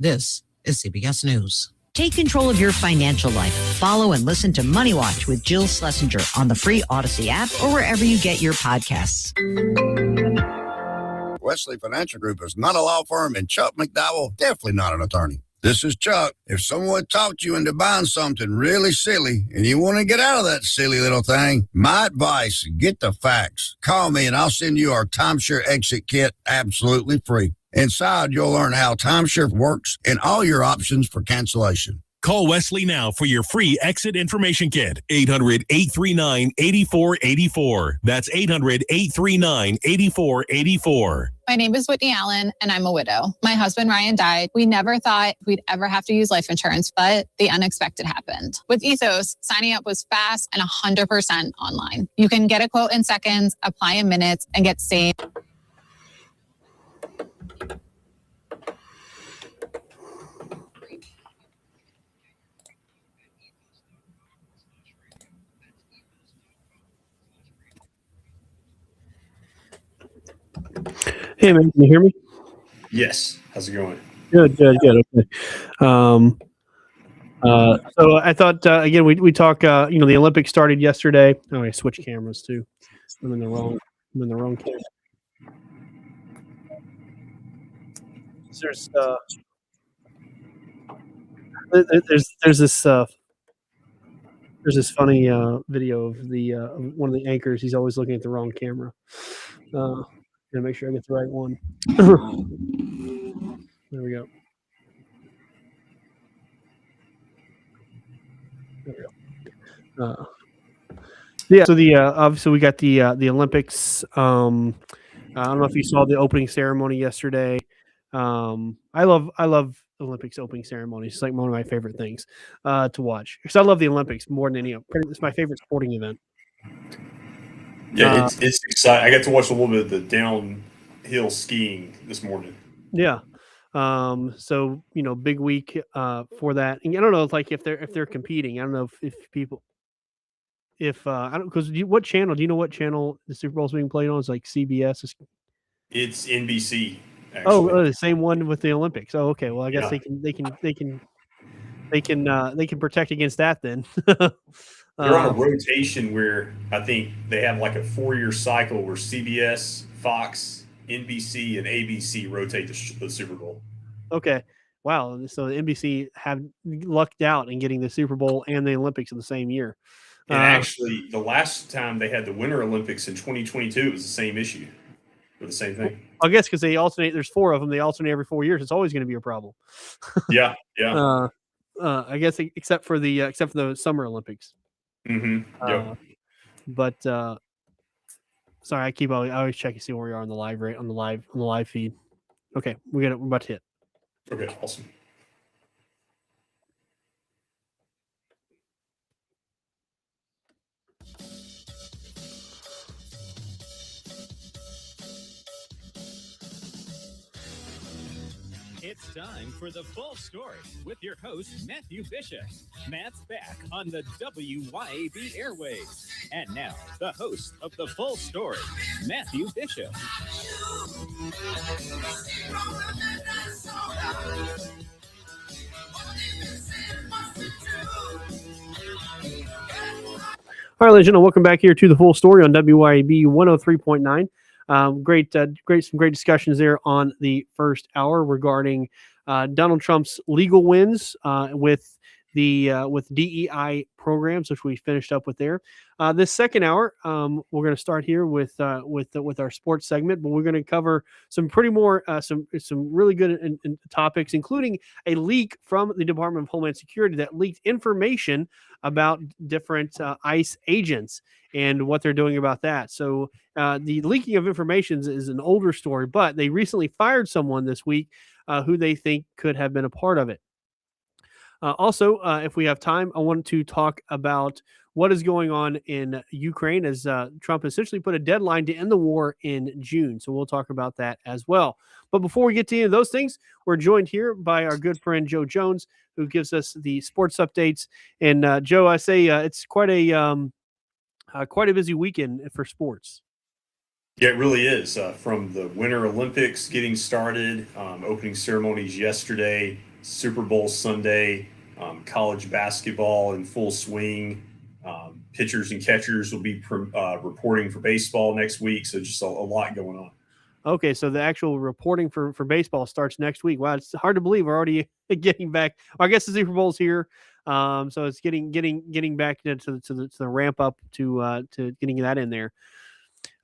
This is CBS News. Take control of your financial life. Follow and listen to Money Watch with Jill Schlesinger on the free Odyssey app or wherever you get your podcasts. Wesley Financial Group is not a law firm, and Chuck McDowell, definitely not an attorney. This is Chuck. If someone talked you into buying something really silly and you want to get out of that silly little thing, my advice, get the facts. Call me and I'll send you our timeshare exit kit absolutely free. Inside, you'll learn how timeshare works and all your options for cancellation. Call Wesley now for your free exit information kit. 800-839-8484. That's 800-839-8484. My name is Whitney Allen, and I'm a widow. My husband, Ryan, died. We never thought we'd ever have to use life insurance, but the unexpected happened. With Ethos, signing up was fast and 100% online. You can get a quote in seconds, apply in minutes, and get saved. Hey man, can you hear me? Yes. How's it going? Good. Okay. So I thought again we talk. The Olympics started yesterday. Oh, I switched cameras too. I'm in the wrong camera. There's this funny video of the one of the anchors. He's always looking at the wrong camera. Gonna make sure I get the right one. There we go. Yeah. So obviously we got the Olympics. I don't know if you saw the opening ceremony yesterday. I love Olympics opening ceremonies. It's like one of my favorite things to watch because I love the Olympics more than any. It's my favorite sporting event. Yeah, it's exciting. I got to watch a little bit of the downhill skiing this morning. Yeah. So big week for that. And I don't know, like if they're competing. I don't know if people, I don't, because what channel? Do you know what channel the Super Bowl is being played on? It's like CBS. It's NBC. Actually. Oh, the same one with the Olympics. Oh, okay. Well, I guess they can they can protect against that then. They're on a rotation where I think they have like a 4-year cycle where CBS, Fox, NBC, and ABC rotate the Super Bowl. Okay. Wow. So the NBC have lucked out in getting the Super Bowl and the Olympics in the same year. And actually, the last time they had the Winter Olympics in 2022, it was the same issue for the same thing. I guess because they alternate. There's 4 of them. They alternate every 4 years. It's always going to be a problem. Yeah. I guess except for the Summer Olympics. Mm-hmm. Yep. But sorry, I always check to see where we are on the live rate on the live feed. Okay, we're about to hit. Okay, awesome. It's time for the full story with your host, Matthew Bishop. Matt's back on the WYAB airwaves. And now, the host of the full story, Matthew Bishop. All right, ladies and gentlemen, welcome back here to the full story on WYAB 103.9. Some great discussions there on the first hour regarding Donald Trump's legal wins with DEI programs, which we finished up with there. This second hour, we're going to start here with our sports segment, but we're going to cover some really good topics, including a leak from the Department of Homeland Security that leaked information about different ICE agents and what they're doing about that. So the leaking of information is an older story, but they recently fired someone this week who they think could have been a part of it. Also, if we have time, I want to talk about what is going on in Ukraine as Trump essentially put a deadline to end the war in June. So we'll talk about that as well. But before we get to any of those things, we're joined here by our good friend Joe Jones, who gives us the sports updates. And Joe, I say it's quite a busy weekend for sports. Yeah, it really is. From the Winter Olympics getting started, opening ceremonies yesterday, Super Bowl Sunday, college basketball in full swing. Pitchers and catchers will be reporting for baseball next week. So just a lot going on. Okay, so the actual reporting for baseball starts next week. Wow, it's hard to believe we're already getting back. I guess the Super Bowl's here, so it's getting back to the ramp up to getting that in there.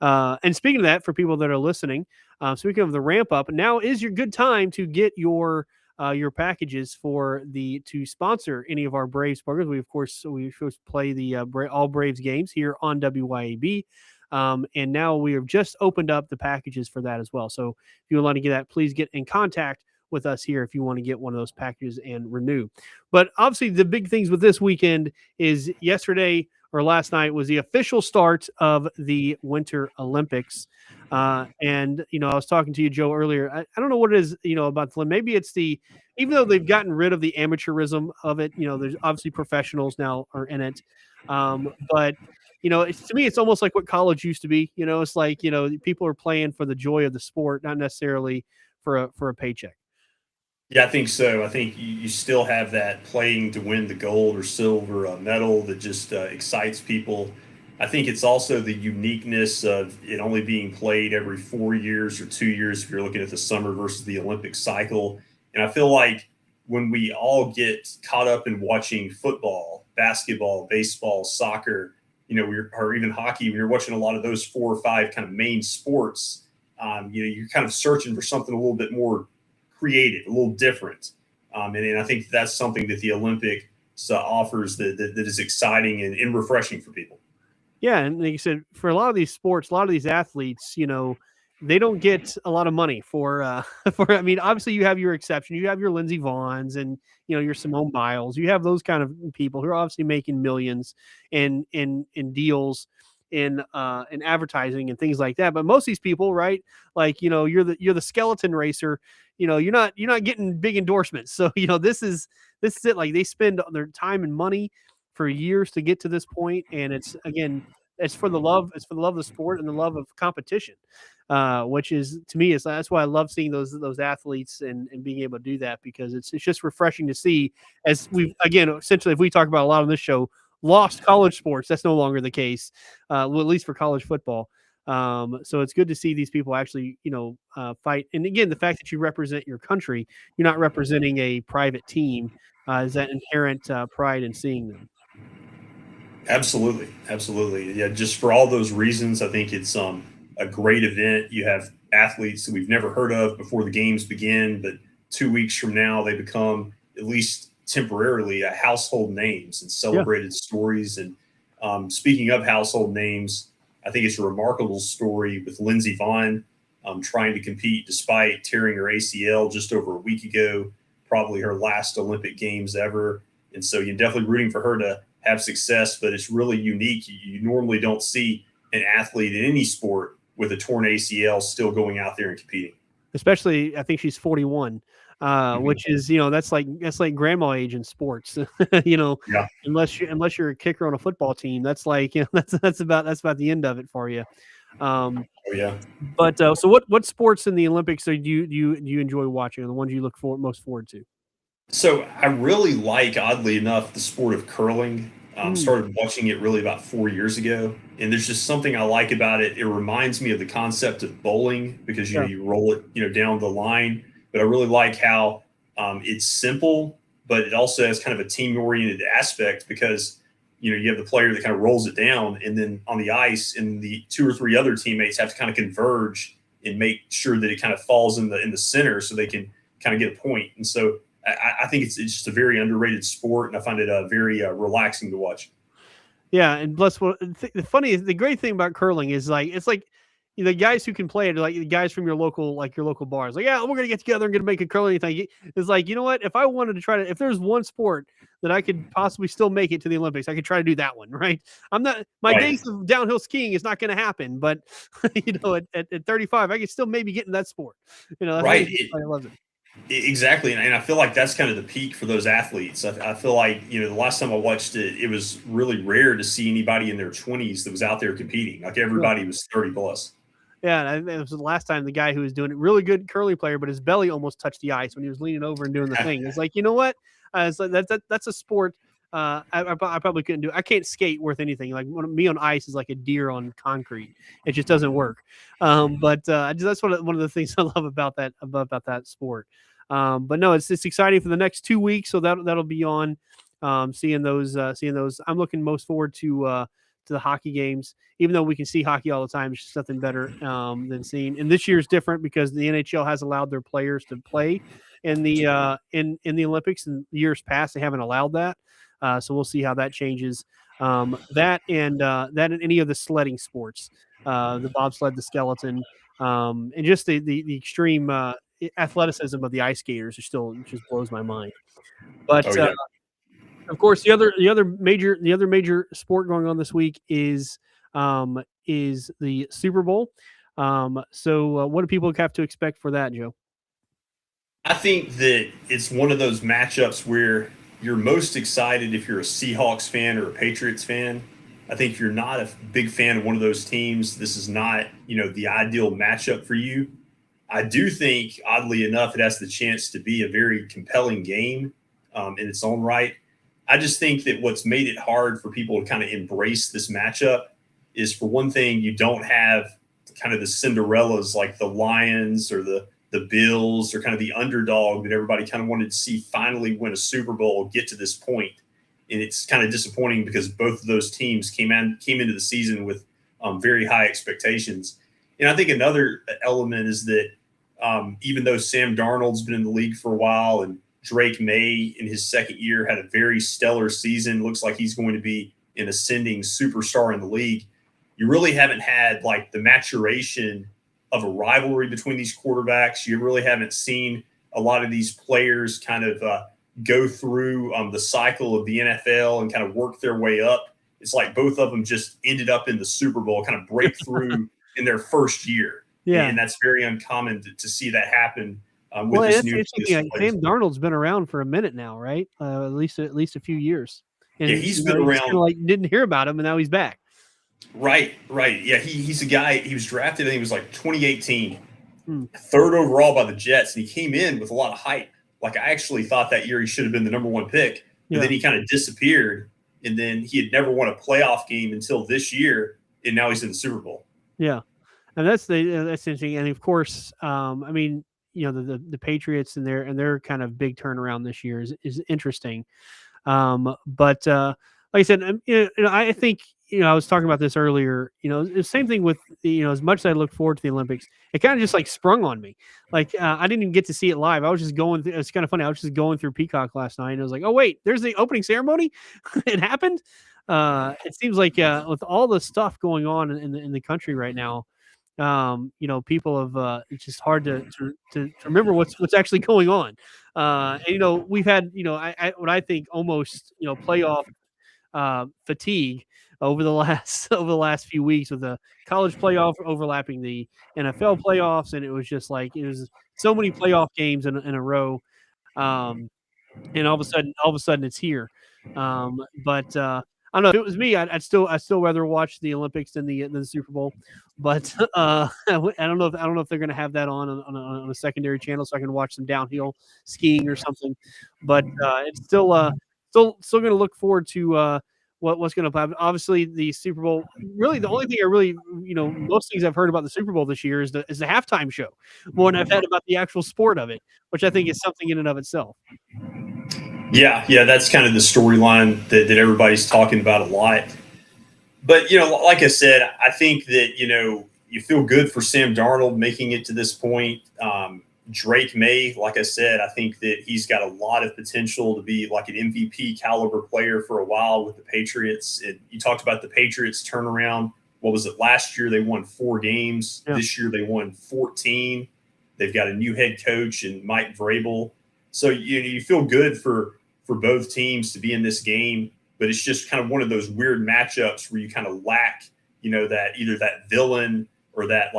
And speaking of that, for people that are listening, speaking of the ramp up, now is your good time to get your packages to sponsor any of our Braves programs. We play the all Braves games here on WYAB. And now we have just opened up the packages for that as well. So if you would like to get that, please get in contact with us here if you want to get one of those packages and renew. But obviously the big things with this weekend is yesterday or last night was the official start of the Winter Olympics. And, I was talking to you, Joe, earlier. I don't know what it is, about the, maybe it's even though they've gotten rid of the amateurism of it, there's obviously professionals now are in it. But, to me, it's almost like what college used to be. It's like, people are playing for the joy of the sport, not necessarily for a paycheck. Yeah, I think so. I think you still have that playing to win the gold or silver medal that just excites people. I think it's also the uniqueness of it only being played every 4 years or 2 years if you're looking at the summer versus the Olympic cycle. And I feel like when we all get caught up in watching football, basketball, baseball, soccer, or even hockey, when you're watching a lot of those 4 or 5 kind of main sports, you're kind of searching for something a little bit more creative, a little different. And I think that's something that the Olympics offers that is exciting and refreshing for people. Yeah, and like you said, for a lot of these sports, a lot of these athletes, they don't get a lot of money for. I mean, obviously you have your exception. You have your Lindsey Vonns and your Simone Biles. You have those kind of people who are obviously making millions in deals in advertising and things like that. But most of these people, right? Like you're the skeleton racer. You're not getting big endorsements. So this is it. Like they spend their time and money for years to get to this point, and it's again it's for the love of the sport and the love of competition, which is, to me, that's why I love seeing those athletes and being able to do that, because it's just refreshing to see, as we've, again, essentially, if we talk about a lot on this show, lost college sports. That's no longer the case, well, at least for college football. So it's good to see these people actually, fight. And again, the fact that you represent your country, you're not representing a private team, is that inherent pride in seeing them. Absolutely. Yeah, just for all those reasons, I think it's a great event. You have athletes that we've never heard of before the games begin, but 2 weeks from now, they become, at least temporarily, household names and celebrated stories. And speaking of household names, I think it's a remarkable story with Lindsey Vonn trying to compete despite tearing her ACL just over a week ago, probably her last Olympic Games ever. And so you're definitely rooting for her to have success, but it's really unique. You normally don't see an athlete in any sport with a torn ACL still going out there and competing. Especially, I think she's 41, which is, that's like grandma age in sports. Unless you're a kicker on a football team, that's like, that's about the end of it for you. But so what sports in the Olympics do you enjoy watching, or the ones you look most forward to? So I really like, oddly enough, the sport of curling. Started watching it really about 4 years ago, and there's just something I like about it. It reminds me of the concept of bowling, because you roll it down the line. But I really like how it's simple, but it also has kind of a team-oriented aspect, because you have the player that kind of rolls it down, and then on the ice, and the 2 or 3 other teammates have to kind of converge and make sure that it kind of falls in the center so they can kind of get a point. And so I think it's just a very underrated sport, and I find it very relaxing to watch. Yeah, and the great thing about curling is it's like the guys who can play it are like the guys from your local bars. Like, yeah, we're gonna get together and gonna make a curling thing. It's like, you know what? If I wanted to if there's one sport that I could possibly still make it to the Olympics, I could try to do that one, right? My days of downhill skiing is not going to happen, but at 35, I could still maybe get in that sport. Right. I love it. Exactly, and I feel like that's kind of the peak for those athletes. I feel like the last time I watched it, it was really rare to see anybody in their 20s that was out there competing. Like, everybody was 30 plus. Yeah, and it was the last time the guy who was doing it, really good curling player, but his belly almost touched the ice when he was leaning over and doing the thing. It's like, you know what? It's like that's a sport I probably couldn't do. I can't skate worth anything. Like, me on ice is like a deer on concrete. It just doesn't work. But that's one of the things I love about that sport. But no, it's exciting for the next 2 weeks. So that'll be on. Seeing those. I'm looking most forward to the hockey games, even though we can see hockey all the time. It's just nothing better than seeing. And this year's different because the NHL has allowed their players to play in the Olympics. And years past, they haven't allowed that. So we'll see how that changes. That and any of the sledding sports, the bobsled, the skeleton, and just the extreme athleticism of the ice skaters just blows my mind. But of course, the other major sport going on this week is the Super Bowl. So what do people have to expect for that, Joe? I think that it's one of those matchups where you're most excited if you're a Seahawks fan or a Patriots fan. I think if you're not a big fan of one of those teams, this is not, the ideal matchup for you. I do think, oddly enough, it has the chance to be a very compelling game in its own right. I just think that what's made it hard for people to kind of embrace this matchup is, for one thing, you don't have kind of the Cinderellas like the Lions or the Bills, or kind of the underdog that everybody kind of wanted to see finally win a Super Bowl, get to this point. And it's kind of disappointing because both of those teams came into the season with very high expectations. And I think another element is that even though Sam Darnold's been in the league for a while, and Drake May in his second year had a very stellar season, looks like he's going to be an ascending superstar in the league, you really haven't had like the maturation of a rivalry between these quarterbacks. You really haven't seen a lot of these players kind of go through the cycle of the NFL and kind of work their way up. It's like both of them just ended up in the Super Bowl, kind of break through in their first year. Yeah. And that's very uncommon to see that happen. Well, that's interesting. Sam Darnold's been around for a minute now, right? At least a few years. And, yeah, he's been around. Like, didn't hear about him, and now he's back. Right. Yeah, he's a guy. He was drafted, I think it was like 2018, Hmm. third overall by the Jets, and he came in with a lot of hype. Like I actually thought that year he should have been the number one pick, but Yeah. then he kind of disappeared, and then he had never won a playoff game until this year, and now he's in the Super Bowl. Yeah, and that's interesting. And of course, I mean, the Patriots and their kind of big turnaround this year is interesting. But like I said, I think I was talking about this earlier. The same thing with as much as I look forward to the Olympics, it kind of just like sprung on me. Like I didn't even get to see it live. I was just going through. It's kind of funny. I was just going through Peacock last night, and I was like, oh wait, there's the opening ceremony. It happened. It seems like with all the stuff going on in the country right now, people have it's just hard to remember what's actually going on. And we've had what I think almost playoff fatigue over the last few weeks with the college playoff overlapping the NFL playoffs, and it was just like it was so many playoff games in a row, and all of a sudden it's here. But I don't know. If it was me, I'd still rather watch the Olympics than the Super Bowl. But I don't know if they're going to have that on a secondary channel so I can watch some downhill skiing or something. But it's still going to look forward to what's going to happen. Obviously, the Super Bowl. Really, the only thing I really most things I've heard about the Super Bowl this year is the halftime show more than I've had about the actual sport of it, which I think is something in and of itself. Yeah, that's kind of the storyline that everybody's talking about a lot. But, like I said, I think that, you feel good for Sam Darnold making it to this point. Drake May, like I said, I think that he's got a lot of potential to be like an MVP caliber player for a while with the Patriots. You talked about the Patriots turnaround. What was it? Last year they won 4 games. Yeah. This year they won 14. They've got a new head coach in Mike Vrabel. So, you feel good for both teams to be in this game, but it's just kind of one of those weird matchups where you kind of lack, that either that villain or that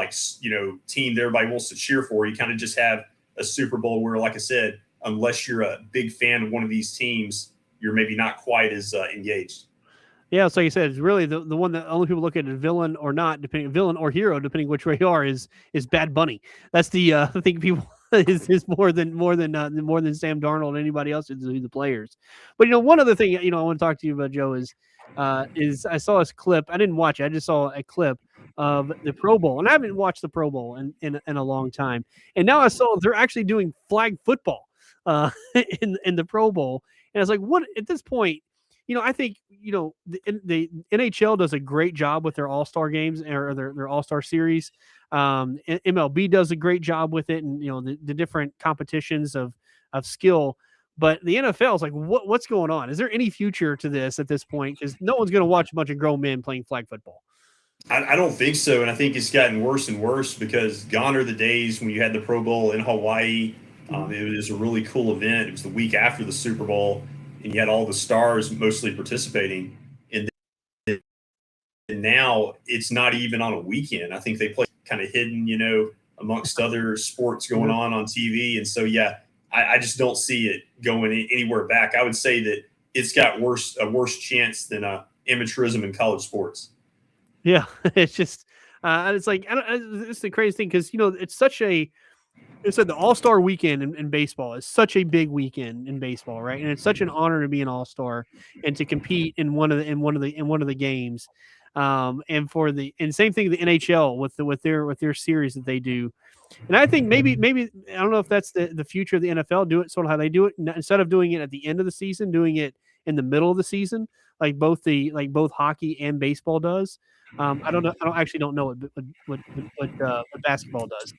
team that everybody wants to cheer for. You kind of just have a Super Bowl where, like I said, unless you're a big fan of one of these teams, you're maybe not quite as engaged. Yeah, so like you said, it's really the one that only people look at as villain or not, villain or hero, depending which way you are, is Bad Bunny. That's the thing people is more than Sam Darnold and anybody else is the players. But one other thing I want to talk to you about, Joe, is I saw this clip. I didn't watch it. I just saw a clip of the Pro Bowl, and I haven't watched the Pro Bowl in a long time. And now I saw they're actually doing flag football in the Pro Bowl, and I was like, what at this point? I think the NHL does a great job with their All-Star games or their All-Star series. MLB does a great job with it, and the different competitions of skill. But the NFL is like, what's going on? Is there any future to this at this point? Because no one's going to watch a bunch of grown men playing flag football. I don't think so, and I think it's gotten worse and worse because gone are the days when you had the Pro Bowl in Hawaii. It was a really cool event. It was the week after the Super Bowl, and you had all the stars mostly participating. And now it's not even on a weekend. I think they play kind of hidden, amongst other sports going on TV. And so, I just don't see it going anywhere back. I would say that it's got a worse chance than amateurism in college sports. Yeah, it's just it's like it's the crazy thing because it's such a the All-Star weekend in baseball is such a big weekend in baseball, right? And it's such an honor to be an All-Star and to compete in one of the games. And same thing the NHL with their series that they do. And I think maybe I don't know if that's the future of the NFL. Do it sort of how they do it instead of doing it at the end of the season, doing it in the middle of the season, like both hockey and baseball does. I don't know. I actually don't know what basketball does,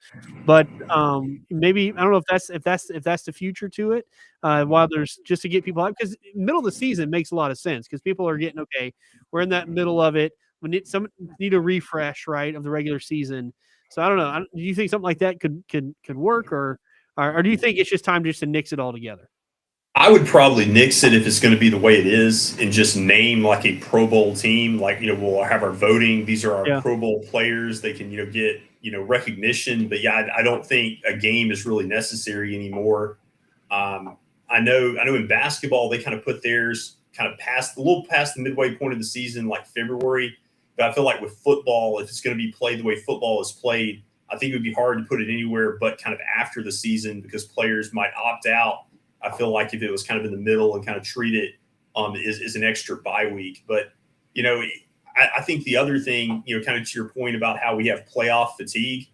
but maybe I don't know if that's the future to it. While there's just to get people out because middle of the season makes a lot of sense because people are getting we're in that middle of it. We need a refresh right of the regular season. So I don't know. Do you think something like that could work, or do you think it's just time just to nix it all together? I would probably nix it if it's going to be the way it is and just name like a Pro Bowl team. Like, we'll have our voting. These are our Pro Bowl players. They can, get, recognition. But I don't think a game is really necessary anymore. I know in basketball, they kind of put theirs kind of past the midway point of the season, like February. But I feel like with football, if it's going to be played the way football is played, I think it would be hard to put it anywhere but kind of after the season because players might opt out. I feel like if it was kind of in the middle and kind of treat it as an extra bye week. But, I think the other thing, kind of to your point about how we have playoff fatigue,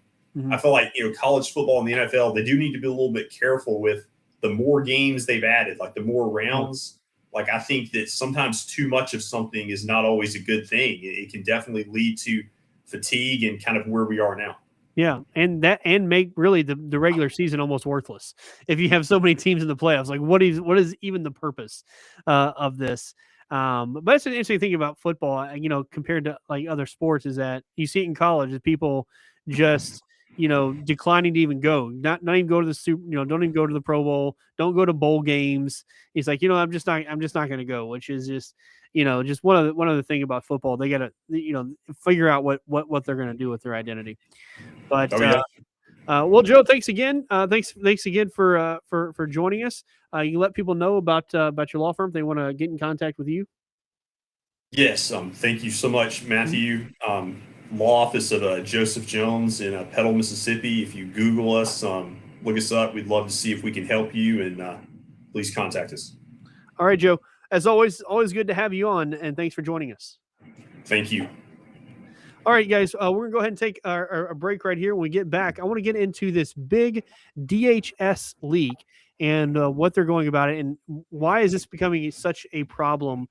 I feel like, college football and the NFL, they do need to be a little bit careful with the more games they've added, like the more rounds. Like I think that sometimes too much of something is not always a good thing. It can definitely lead to fatigue and kind of where we are now. Yeah, and make really the regular season almost worthless if you have so many teams in the playoffs. Like, what is even the purpose of this? But that's an interesting thing about football, compared to like other sports, is that you see it in college that people just declining to even go, not even go to the super, don't even go to the Pro Bowl, don't go to bowl games. He's like, I'm just not going to go, which is just just one of the thing about football. They got to figure out what they're going to do with their identity. But well, Joe, thanks again. Thanks again for joining us. You can let people know about your law firm if they want to get in contact with you. Yes, thank you so much, Matthew. Law office of Joseph Jones in Petal, Mississippi. If you Google us, look us up. We'd love to see if we can help you, and please contact us. All right, Joe. As always good to have you on, and thanks for joining us. Thank you. All right, guys, we're going to go ahead and take a break right here. When we get back, I want to get into this big DHS leak and what they're going about it and why is this becoming such a problem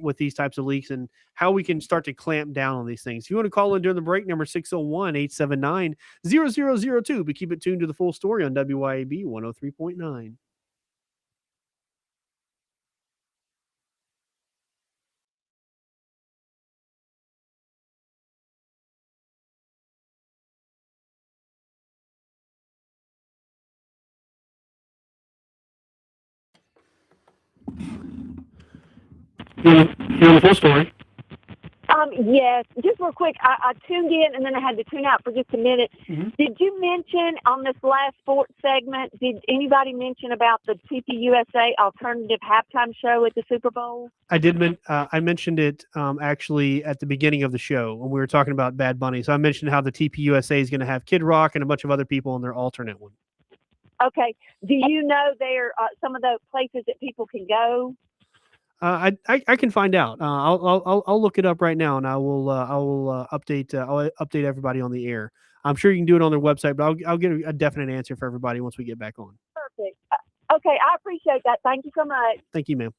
with these types of leaks and how we can start to clamp down on these things. If you want to call in during the break, number 601-879-0002, but keep it tuned to the full story on WYAB 103.9. Hear the full story. Yes, just real quick. I tuned in and then I had to tune out for just a minute. Mm-hmm. Did you mention on this last sports segment, did anybody mention about the TPUSA alternative halftime show at the Super Bowl? I did. I mentioned it actually at the beginning of the show when we were talking about Bad Bunny. So I mentioned how the TPUSA is going to have Kid Rock and a bunch of other people in their alternate one. Okay. Do you know there some of the places that people can go? I can find out. I'll look it up right now, and I will update everybody on the air. I'm sure you can do it on their website, but I'll get a definite answer for everybody once we get back on. Perfect. Okay, I appreciate that. Thank you so much. Thank you, ma'am.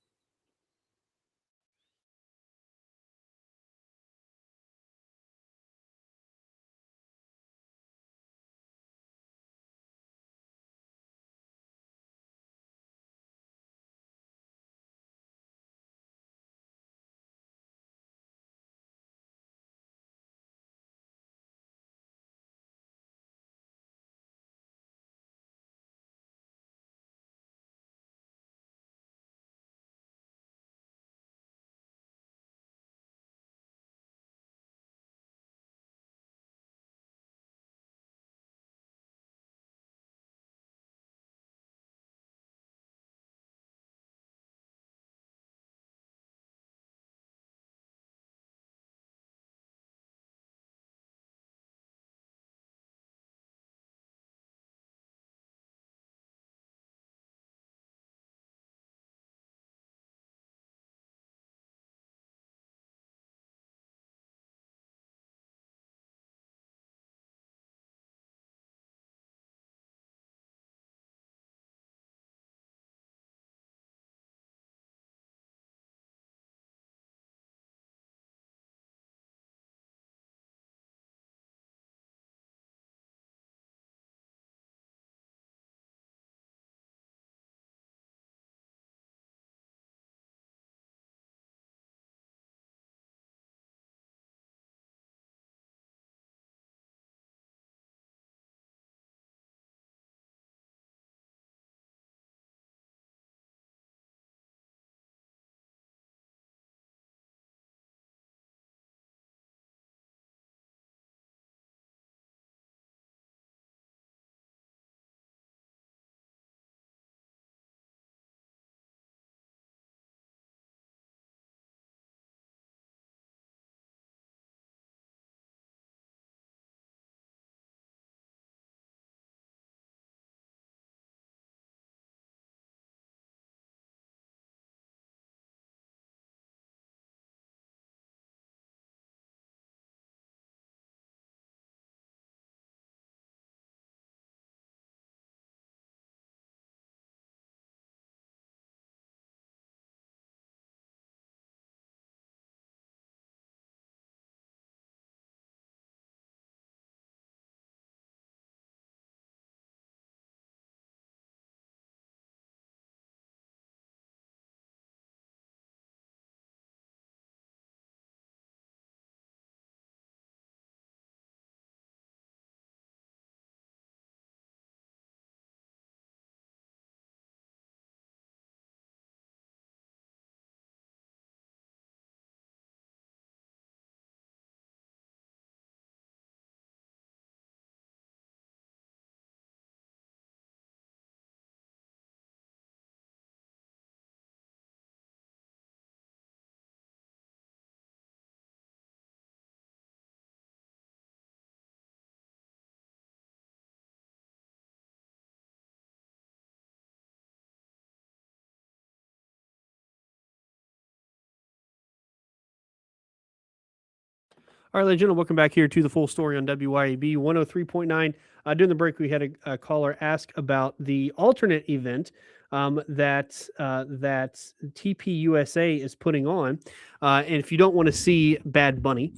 All right, ladies and gentlemen, welcome back here to the Full Story on WYAB 103.9. During the break, we had a caller ask about the alternate event that TPUSA is putting on. And if you don't want to see Bad Bunny,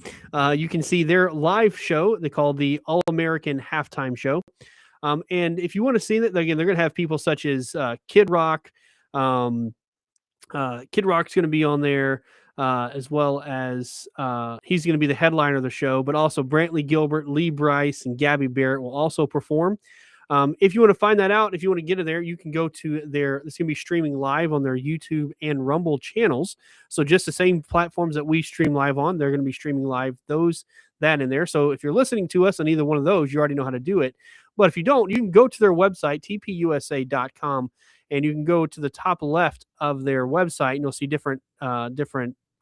you can see their live show. They call the All-American Halftime Show. And if you want to see that, again, they're going to have people such as Kid Rock. Kid Rock's going to be on there. As well as he's going to be the headliner of the show, but also Brantley Gilbert, Lee Brice, and Gabby Barrett will also perform. If you want to find that out, if you want to get it there, you can go to it's going to be streaming live on their YouTube and Rumble channels. So just the same platforms that we stream live on, they're going to be streaming live that in there. So if you're listening to us on either one of those, you already know how to do it. But if you don't, you can go to their website, tpusa.com, and you can go to the top left of their website, and you'll see different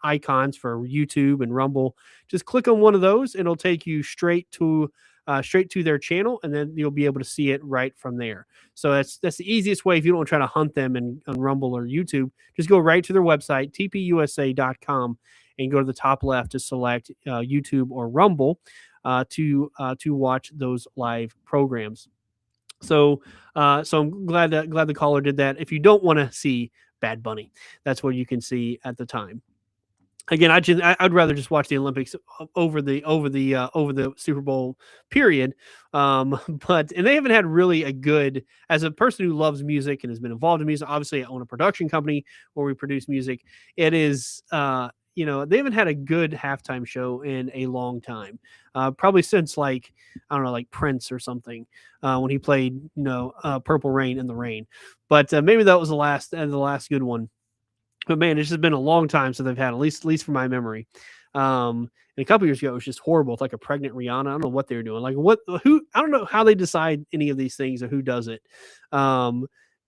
icons for YouTube and Rumble. Just click on one of those and it'll take you straight to their channel, and then you'll be able to see it right from there. So that's the easiest way if you don't want to try to hunt them on Rumble or YouTube. Just go right to their website, tpusa.com, and go to the top left to select YouTube or Rumble to watch those live programs. So I'm glad the caller did that. If you don't want to see Bad Bunny, that's what you can see at the time. Again, I'd rather just watch the Olympics over the Super Bowl period. But they haven't had really a good, as a person who loves music and has been involved in music. Obviously, I own a production company where we produce music. It is, they haven't had a good halftime show in a long time. Probably since like Prince or something, when he played, Purple Rain in the Rain. But maybe that was the last good one. But man, it's just been a long time since they've had, at least from my memory. And a couple years ago, it was just horrible. It's like a pregnant Rihanna. I don't know what they were doing. I don't know how they decide any of these things or who does it.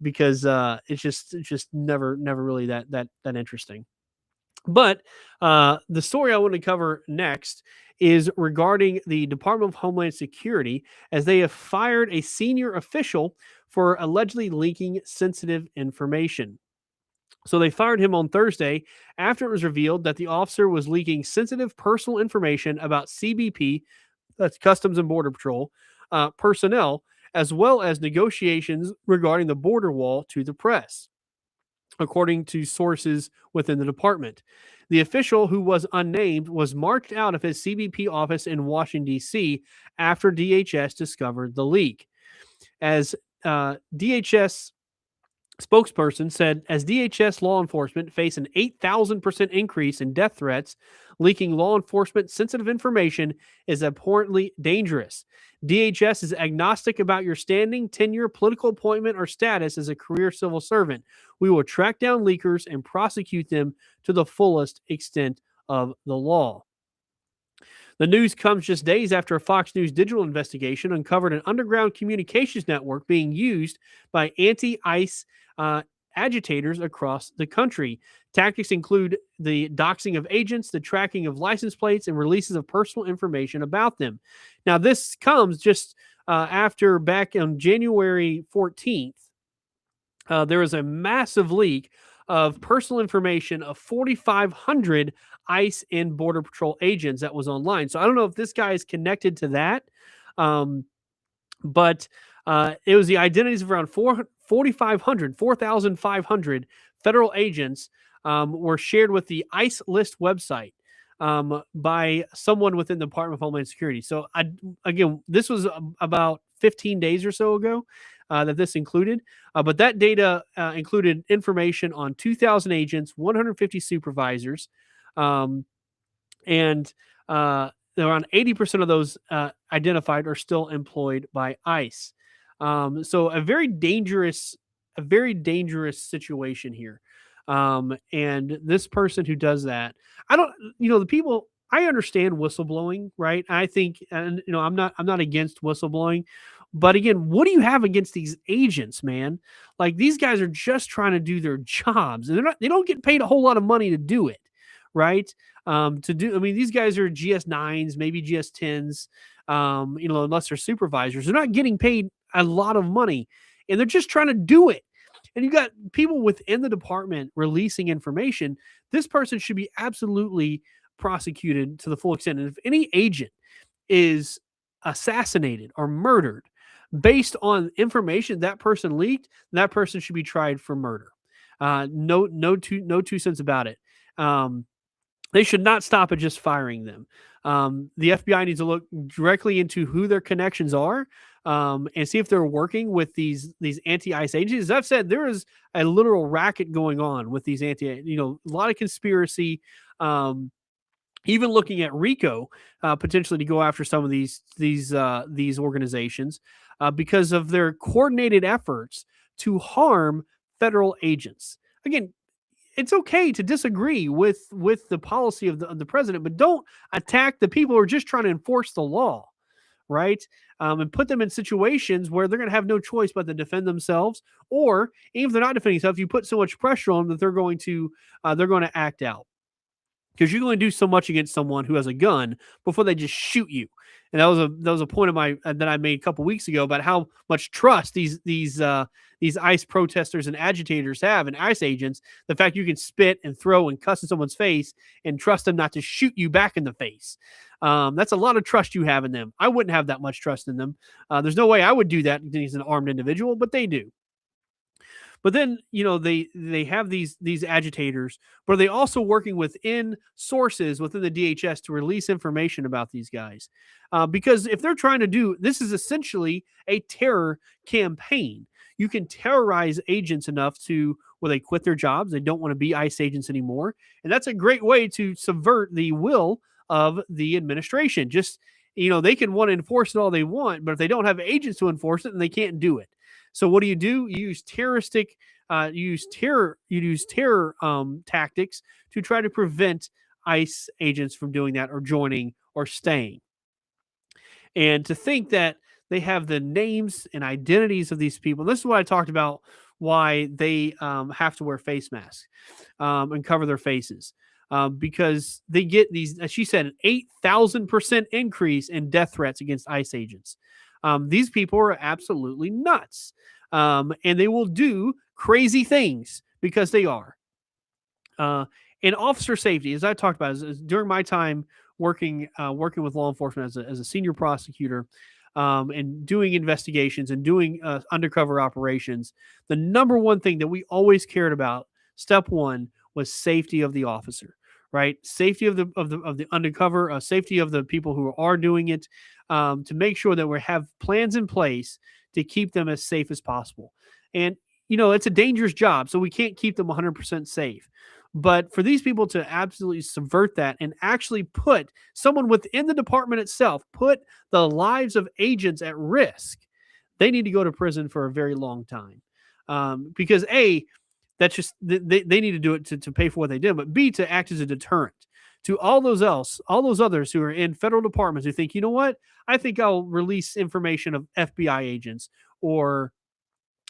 Because it's just never really that interesting. But the story I want to cover next is regarding the Department of Homeland Security, as they have fired a senior official for allegedly leaking sensitive information. So they fired him on Thursday after it was revealed that the officer was leaking sensitive personal information about CBP, that's Customs and Border Patrol, personnel, as well as negotiations regarding the border wall to the press, according to sources within the department. The official, who was unnamed, was marched out of his CBP office in Washington, D.C. after DHS discovered the leak. As DHS spokesperson said, as DHS law enforcement face an 8,000% increase in death threats, leaking law enforcement sensitive information is abhorrently dangerous. DHS is agnostic about your standing, tenure, political appointment, or status as a career civil servant. We will track down leakers and prosecute them to the fullest extent of the law. The news comes just days after a Fox News digital investigation uncovered an underground communications network being used by anti-ICE agitators across the country. Tactics include the doxing of agents, the tracking of license plates, and releases of personal information about them. Now, this comes just after, back on January 14th, there was a massive leak of personal information of 4,500 ICE and Border Patrol agents that was online. So I don't know if this guy is connected to that, but it was the identities of around 4,500 federal agents were shared with the ICE list website by someone within the Department of Homeland Security. So again, this was about 15 days or so ago that this included, but that data included information on 2,000 agents, 150 supervisors, and around 80% of those identified are still employed by ICE. So a very dangerous situation here. And this person who does that, I understand whistleblowing, right? I think, and I'm not against whistleblowing, but again, what do you have against these agents, man? Like, these guys are just trying to do their jobs, and they don't get paid a whole lot of money to do it, right? These guys are GS9s, maybe GS10s, unless they're supervisors. They're not getting paid a lot of money, and they're just trying to do it. And you got people within the department releasing information. This person should be absolutely prosecuted to the full extent. And if any agent is assassinated or murdered based on information that person leaked, that person should be tried for murder. No two cents about it. They should not stop at just firing them. The FBI needs to look directly into who their connections are, and see if they're working with these anti-ICE agencies. As I've said, there is a literal racket going on with these a lot of conspiracy. Even looking at RICO, potentially to go after some of these organizations because of their coordinated efforts to harm federal agents. Again, it's okay to disagree with the policy of the president, but don't attack the people who are just trying to enforce the law, right? And put them in situations where they're going to have no choice but to defend themselves, or even if they're not defending themselves, you put so much pressure on them that they're going to act out. Because you're going to do so much against someone who has a gun before they just shoot you. And that was a point of that I made a couple weeks ago about how much trust these ICE protesters and agitators have in ICE agents. The fact you can spit and throw and cuss in someone's face and trust them not to shoot you back in the face. That's a lot of trust you have in them. I wouldn't have that much trust in them. There's no way I would do that as an armed individual, but they do. But then, they have these agitators, but are they also working within sources within the DHS to release information about these guys? Because if they're trying to do, this is essentially a terror campaign. You can terrorize agents enough to where they quit their jobs. They don't want to be ICE agents anymore. And that's a great way to subvert the will of the administration. Just, they can want to enforce it all they want, but if they don't have agents to enforce it, then they can't do it. So what do? You use terroristic, terror tactics to try to prevent ICE agents from doing that or joining or staying. And to think that they have the names and identities of these people. This is what I talked about, why they have to wear face masks and cover their faces. Because they get these, as she said, an 8,000% increase in death threats against ICE agents. These people are absolutely nuts. And they will do crazy things because they are. And officer safety, as I talked about, is during my time working with law enforcement as a senior prosecutor, and doing investigations and doing undercover operations, the number one thing that we always cared about, step one, was safety of the officer, right? Safety of the undercover, safety of the people who are doing it, to make sure that we have plans in place to keep them as safe as possible. And, it's a dangerous job, so we can't keep them 100% safe. But for these people to absolutely subvert that and actually put someone within the department itself, put the lives of agents at risk, they need to go to prison for a very long time. Because A, that's just, they need to do it to pay for what they did, but B, to act as a deterrent to all those others who are in federal departments who think, you know what, I think I'll release information of FBI agents or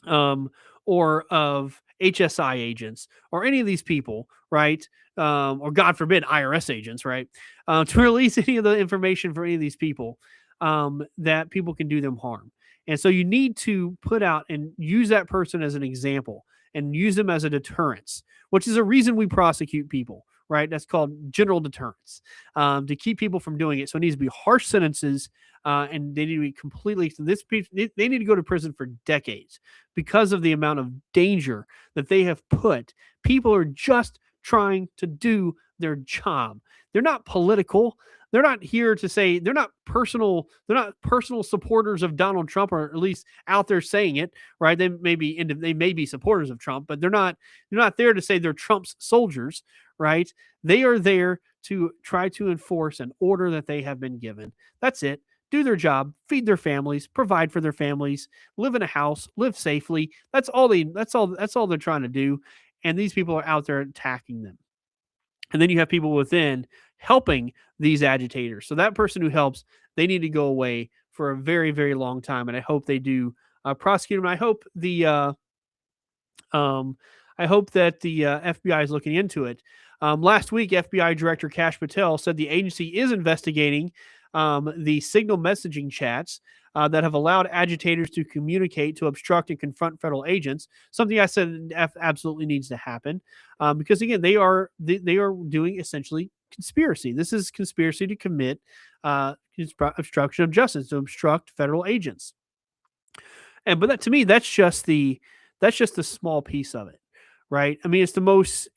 of HSI agents or any of these people, right? Or God forbid, IRS agents, right? To release any of the information for any of these people, that people can do them harm. And so you need to put out and use that person as an example and use them as a deterrence, which is a reason we prosecute people, right? That's called general deterrence, to keep people from doing it. So it needs to be harsh sentences, and they need to be completely, they need to go to prison for decades because of the amount of danger that they have put. People are just trying to do their job. They're not political. They're not here to say, they're not personal supporters of Donald Trump, or at least out there saying it, right? They may be supporters of Trump, but they're not there to say they're Trump's soldiers, right? They are there to try to enforce an order that they have been given. That's it. Do their job, feed their families, provide for their families, live in a house, live safely. That's all they're trying to do. And these people are out there attacking them. And then you have people within helping these agitators. So that person who helps, they need to go away for a very, very long time. And I hope they do prosecute them. I hope that the FBI is looking into it. Last week, FBI Director Kash Patel said the agency is investigating the signal messaging chats that have allowed agitators to communicate to obstruct and confront federal agents. Something I said absolutely needs to happen, because again, they are doing essentially conspiracy. This is conspiracy to commit obstruction of justice, to obstruct federal agents. But that, to me, that's just the small piece of it, right? I mean, it's the most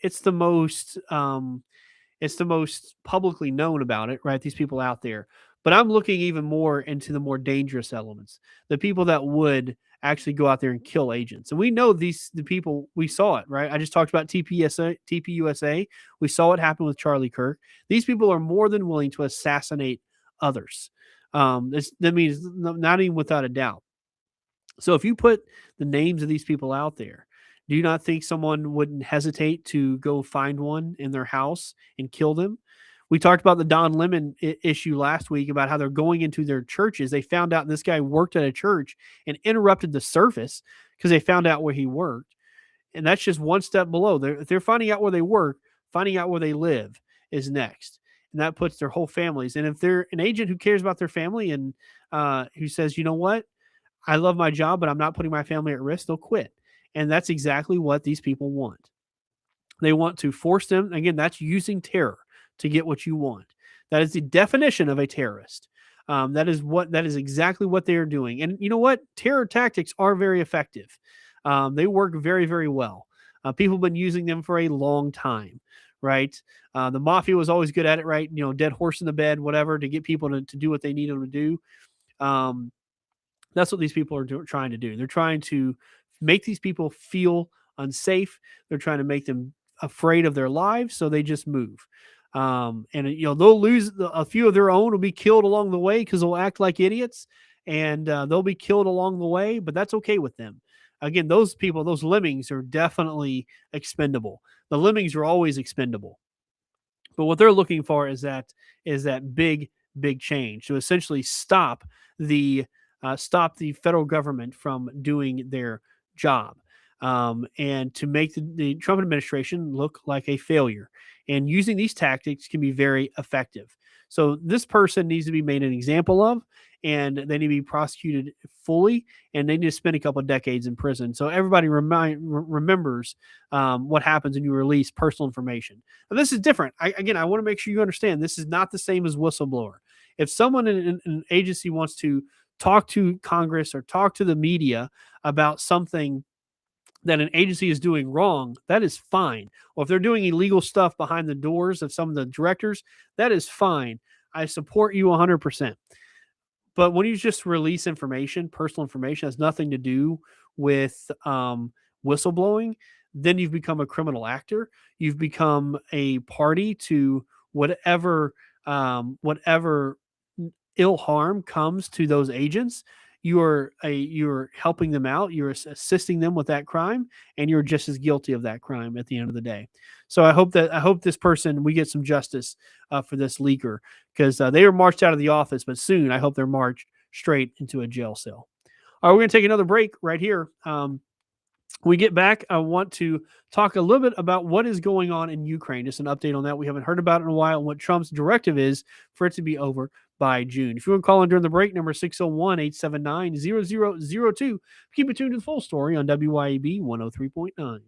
publicly known about it, right? These people out there. But I'm looking even more into the more dangerous elements, the people that would actually go out there and kill agents. And we know the people, we saw it, right? I just talked about TPUSA. We saw what happened with Charlie Kirk. These people are more than willing to assassinate others. That means not even without a doubt. So if you put the names of these people out there, do you not think someone wouldn't hesitate to go find one in their house and kill them? We talked about the Don Lemon issue last week about how they're going into their churches. They found out this guy worked at a church and interrupted the service because they found out where he worked. And that's just one step below. They're finding out where they work, finding out where they live is next. And that puts their whole families. And if they're an agent who cares about their family and who says, you know what, I love my job, but I'm not putting my family at risk, they'll quit. And that's exactly what these people want. They want to force them. Again, that's using terror to get what you want. That is the definition of a terrorist. That is exactly what they are doing. And you know what? Terror tactics are very effective. They work very, very well. People have been using them for a long time, right? The mafia was always good at it, right? You know, dead horse in the bed, whatever, to get people to do what they need them to do. That's what these people are trying to do. They're trying to make these people feel unsafe. They're trying to make them afraid of their lives, so they just move. And they'll lose a few of their own will be killed along the way because they'll act like idiots, and they'll be killed along the way. But that's okay with them. Again, those people, those lemmings, are definitely expendable. The lemmings are always expendable. But what they're looking for is that big change to essentially stop the federal government from doing their job, and to make the Trump administration look like a failure. And using these tactics can be very effective. So this person needs to be made an example of, and they need to be prosecuted fully, and they need to spend a couple of decades in prison. So everybody remembers what happens when you release personal information. Now, this is different. I want to make sure you understand this is not the same as whistleblower. If someone in an agency wants to talk to Congress or talk to the media about something that an agency is doing wrong, that is fine. Or if they're doing illegal stuff behind the doors of some of the directors, that is fine. I support you 100%. But when you just release information, personal information, has nothing to do with whistleblowing, then you've become a criminal actor. You've become a party to whatever ill harm comes to those agents. You're helping them out. You're assisting them with that crime, and you're just as guilty of that crime at the end of the day. So I hope this person, we get some justice for this leaker, because they were marched out of the office, but soon I hope they're marched straight into a jail cell. All right, we're going to take another break right here. When we get back, I want to talk a little bit about what is going on in Ukraine. Just an update on that. We haven't heard about it in a while, and what Trump's directive is for it to be over by June. If you want to call in during the break, number 601-879-0002. Keep it tuned to the full story on WYAB 103.9.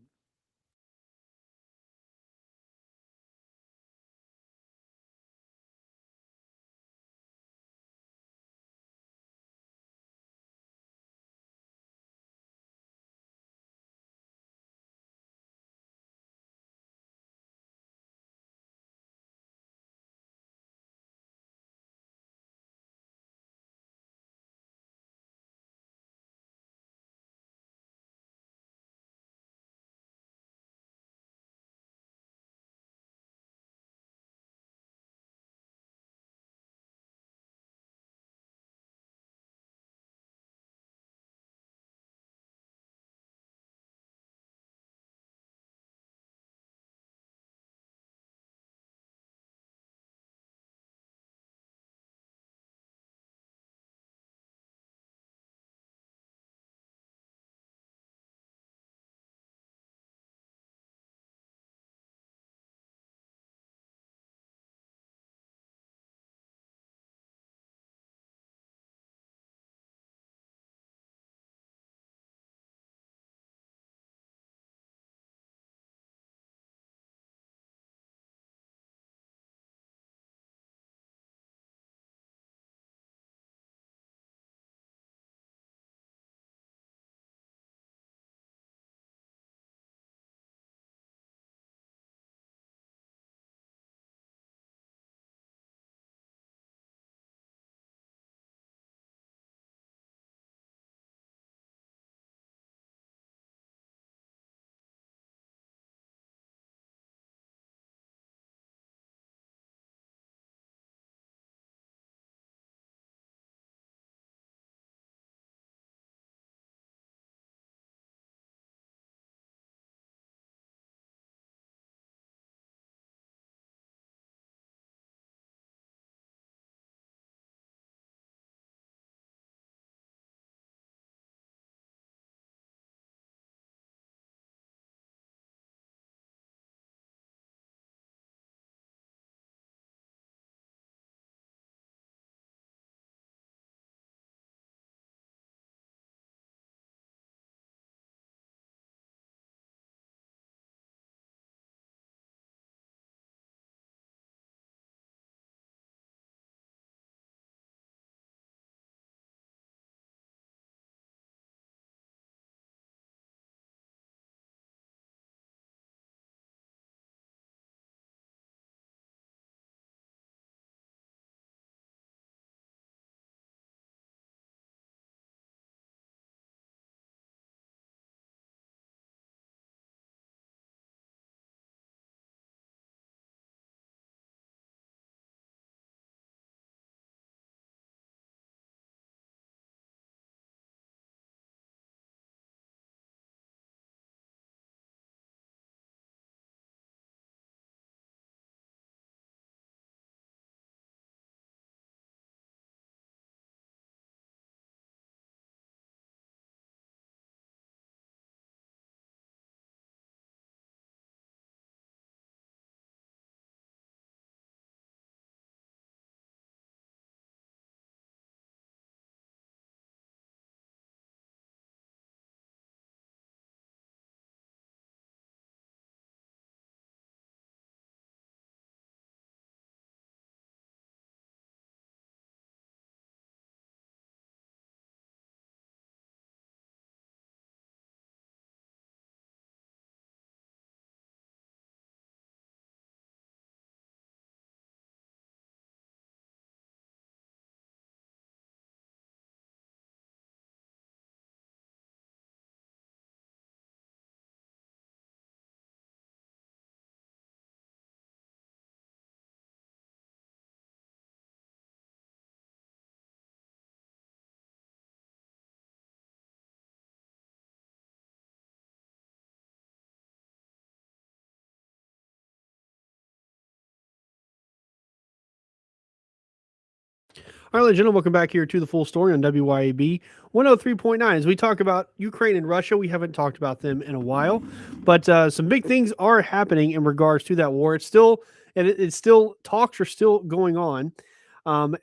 All right, ladies and gentlemen, welcome back here to the full story on WYAB 103.9. As we talk about Ukraine and Russia, we haven't talked about them in a while, but some big things are happening in regards to that war. It's still talks are still going on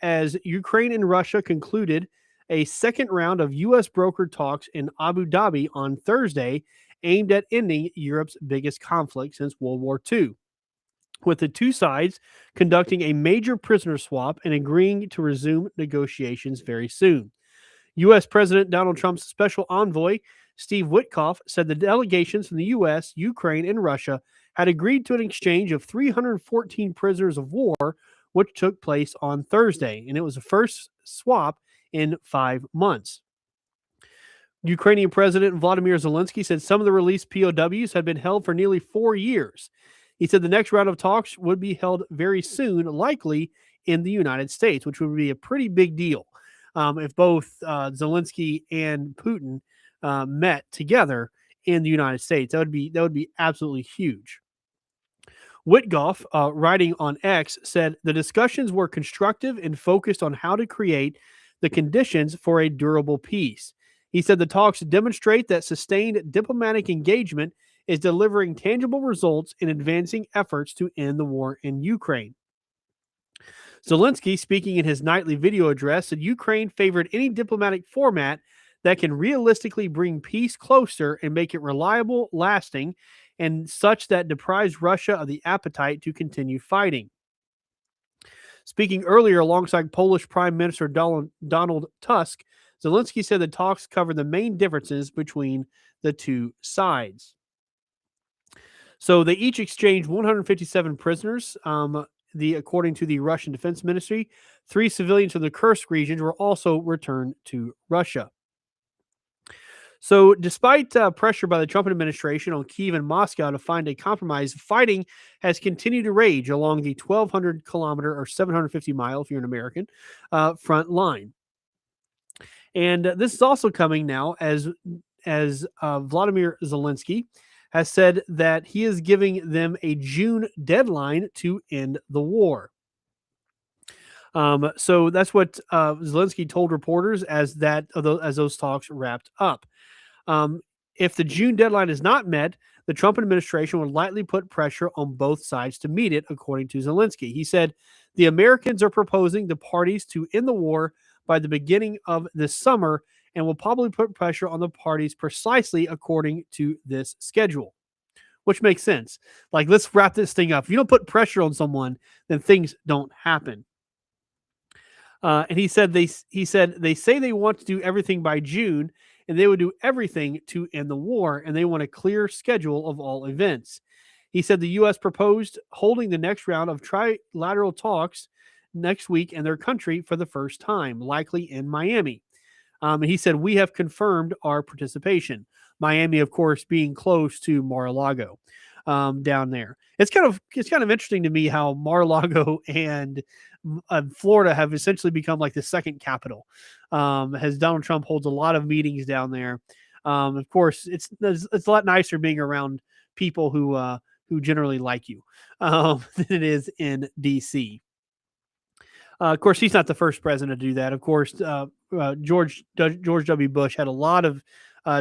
as Ukraine and Russia concluded a second round of U.S. brokered talks in Abu Dhabi on Thursday, aimed at ending Europe's biggest conflict since World War II. With the two sides conducting a major prisoner swap and agreeing to resume negotiations very soon. U.S. President Donald Trump's special envoy, Steve Witkoff, said the delegations from the U.S., Ukraine, and Russia had agreed to an exchange of 314 prisoners of war, which took place on Thursday, and it was the first swap in 5 months. Ukrainian President Vladimir Zelensky said some of the released POWs had been held for nearly 4 years. He said the next round of talks would be held very soon, likely in the United States, which would be a pretty big deal if both Zelensky and Putin met together in the United States. That would be absolutely huge. Witkoff, writing on X, said the discussions were constructive and focused on how to create the conditions for a durable peace. He said the talks demonstrate that sustained diplomatic engagement is delivering tangible results in advancing efforts to end the war in Ukraine. Zelensky, speaking in his nightly video address, said Ukraine favored any diplomatic format that can realistically bring peace closer and make it reliable, lasting, and such that deprives Russia of the appetite to continue fighting. Speaking earlier alongside Polish Prime Minister Donald Tusk, Zelensky said the talks covered the main differences between the two sides. So they each exchanged 157 prisoners. According to the Russian Defense Ministry, 3 civilians from the Kursk regions were also returned to Russia. So despite pressure by the Trump administration on Kyiv and Moscow to find a compromise, fighting has continued to rage along the 1,200-kilometer or 750-mile, if you're an American, front line. And this is also coming now as Vladimir Zelensky has said that he is giving them a June deadline to end the war. So that's what Zelensky told reporters as those talks wrapped up. If the June deadline is not met, the Trump administration would likely put pressure on both sides to meet it, according to Zelensky. He said, the Americans are proposing the parties to end the war by the beginning of this summer and will probably put pressure on the parties precisely according to this schedule, which makes sense. Like, let's wrap this thing up. If you don't put pressure on someone, then things don't happen. And he said they say they want to do everything by June, and they would do everything to end the war, and they want a clear schedule of all events. He said the U.S. proposed holding the next round of trilateral talks next week in their country for the first time, likely in Miami. And he said, we have confirmed our participation. Miami, of course, being close to Mar-a-Lago down there. It's kind of interesting to me how Mar-a-Lago and Florida have essentially become like the second capital. As Donald Trump holds a lot of meetings down there. Of course, it's a lot nicer being around people who generally like you than it is in D.C. Of course, he's not the first president to do that. Of course, George W. Bush had a lot of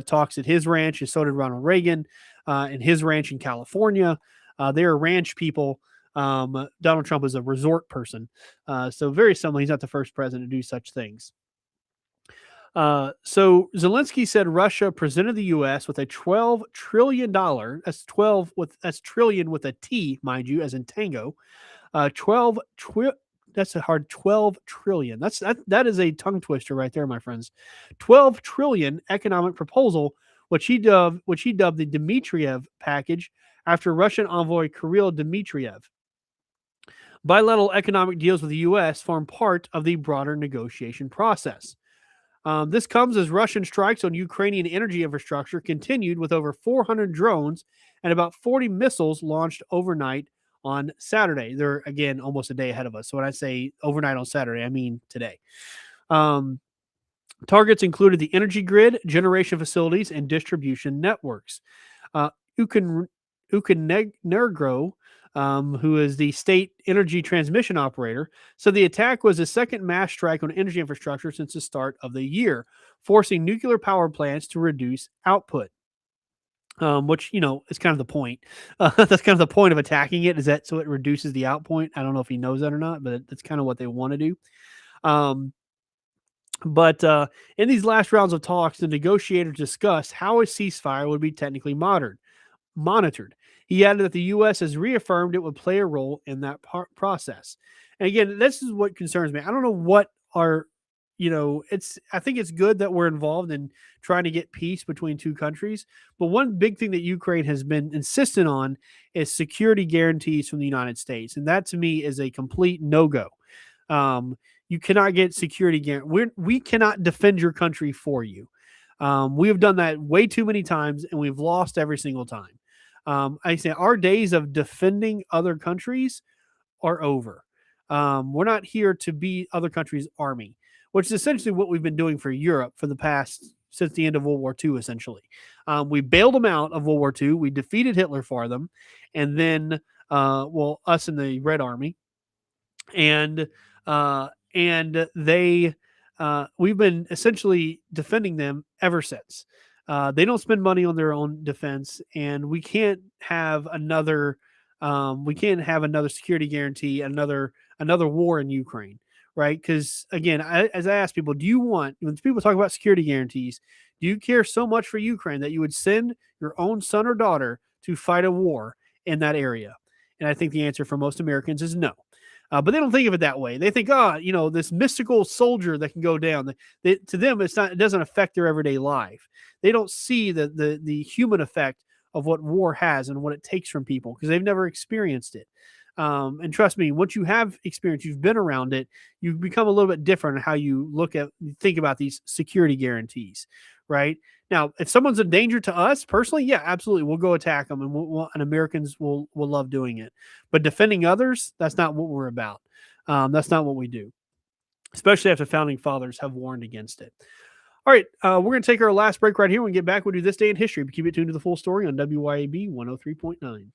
talks at his ranch, and so did Ronald Reagan and his ranch in California. They're ranch people. Donald Trump is a resort person. So very similar. He's not the first president to do such things. So Zelensky said Russia presented the U.S. with a $12 trillion, that's trillion with a T, mind you, as in tango, 12 trillion. That is a tongue twister right there, my friends. 12 trillion economic proposal, which he dubbed the Dmitriev package after Russian envoy Kirill Dmitriev. Bilateral economic deals with the U.S. form part of the broader negotiation process. This comes as Russian strikes on Ukrainian energy infrastructure continued, with over 400 drones and about 40 missiles launched overnight on Saturday. They're, again, almost a day ahead of us. So when I say overnight on Saturday, I mean today. Targets included the energy grid, generation facilities, and distribution networks. Ukrenergo who is the state energy transmission operator, said the attack was the second mass strike on energy infrastructure since the start of the year, forcing nuclear power plants to reduce output. Which, is kind of the point. That's kind of the point of attacking it, is that so it reduces the output. I don't know if he knows that or not, but that's kind of what they want to do. But in these last rounds of talks, the negotiators discussed how a ceasefire would be technically monitored. He added that the U.S. has reaffirmed it would play a role in that process. And again, this is what concerns me. I don't know what are, I think it's good that we're involved in trying to get peace between two countries. But one big thing that Ukraine has been insistent on is security guarantees from the United States. And that to me is a complete no-go. You cannot get security guarantee. We cannot defend your country for you. We have done that way too many times, and we've lost every single time. I say our days of defending other countries are over. We're not here to be other countries' army, which is essentially what we've been doing for Europe for the past, since the end of World War II, essentially. We bailed them out of World War II. We defeated Hitler for them. And then, us in the Red Army. And we've been essentially defending them ever since. They don't spend money on their own defense, and we can't have another security guarantee, another war in Ukraine, right? Because again, as I ask people, when people talk about security guarantees, do you care so much for Ukraine that you would send your own son or daughter to fight a war in that area? And I think the answer for most Americans is no. But they don't think of it that way. They think, this mystical soldier that can go down. To them, it doesn't affect their everyday life. They don't see the human effect of what war has and what it takes from people because they've never experienced it. And trust me, once you have experience, you've been around it, you become a little bit different in how you think about these security guarantees, right? Now, if someone's a danger to us personally, yeah, absolutely, we'll go attack them, and Americans will love doing it. But defending others, that's not what we're about. That's not what we do, especially after founding fathers have warned against it. All right, we're going to take our last break right here. When we get back, we'll do This Day in History. But keep it tuned to The Full Story on WYAB 103.9.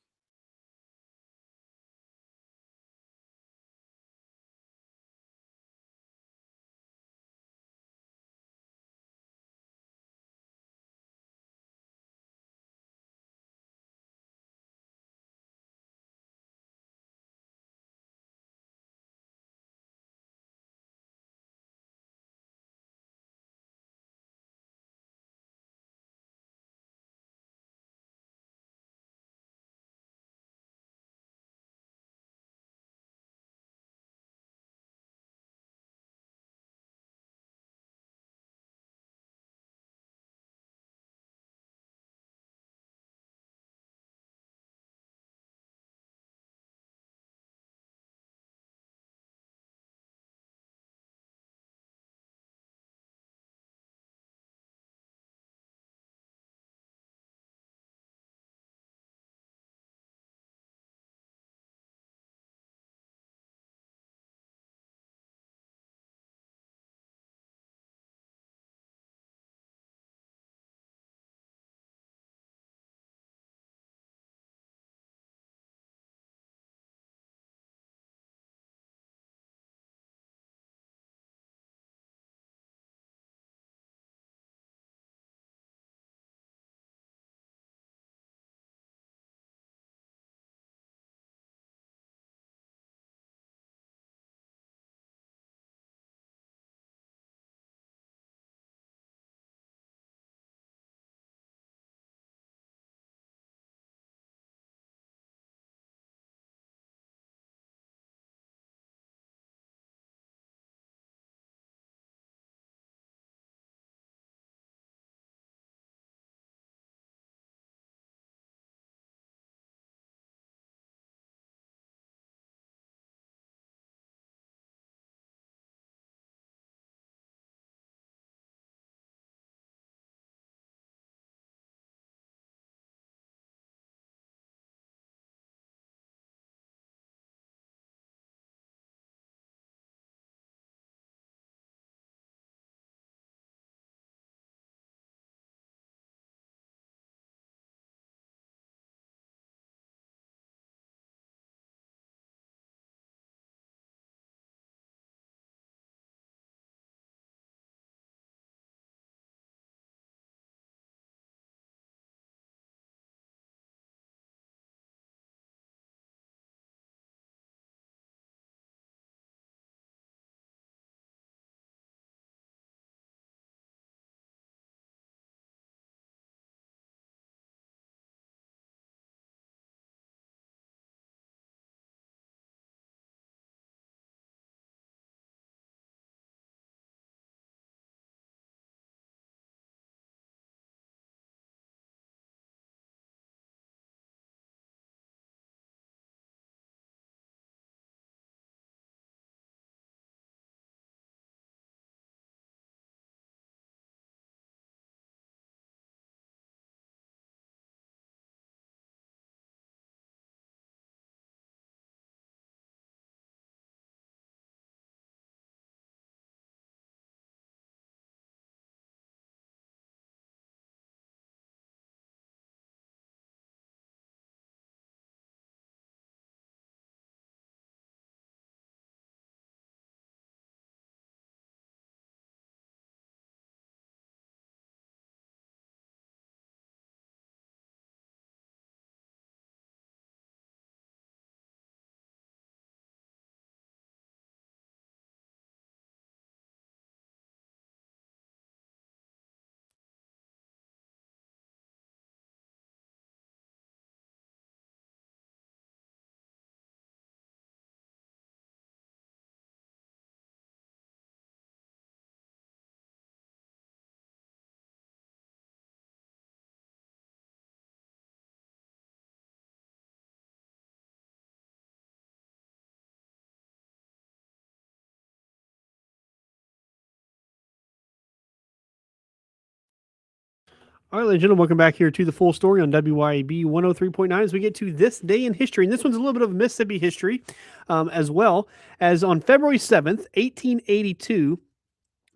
All right, ladies and gentlemen, welcome back here to the Full Story on WYAB 103.9 as we get to this day in history. And this one's a little bit of Mississippi history as well, as on February 7th, 1882,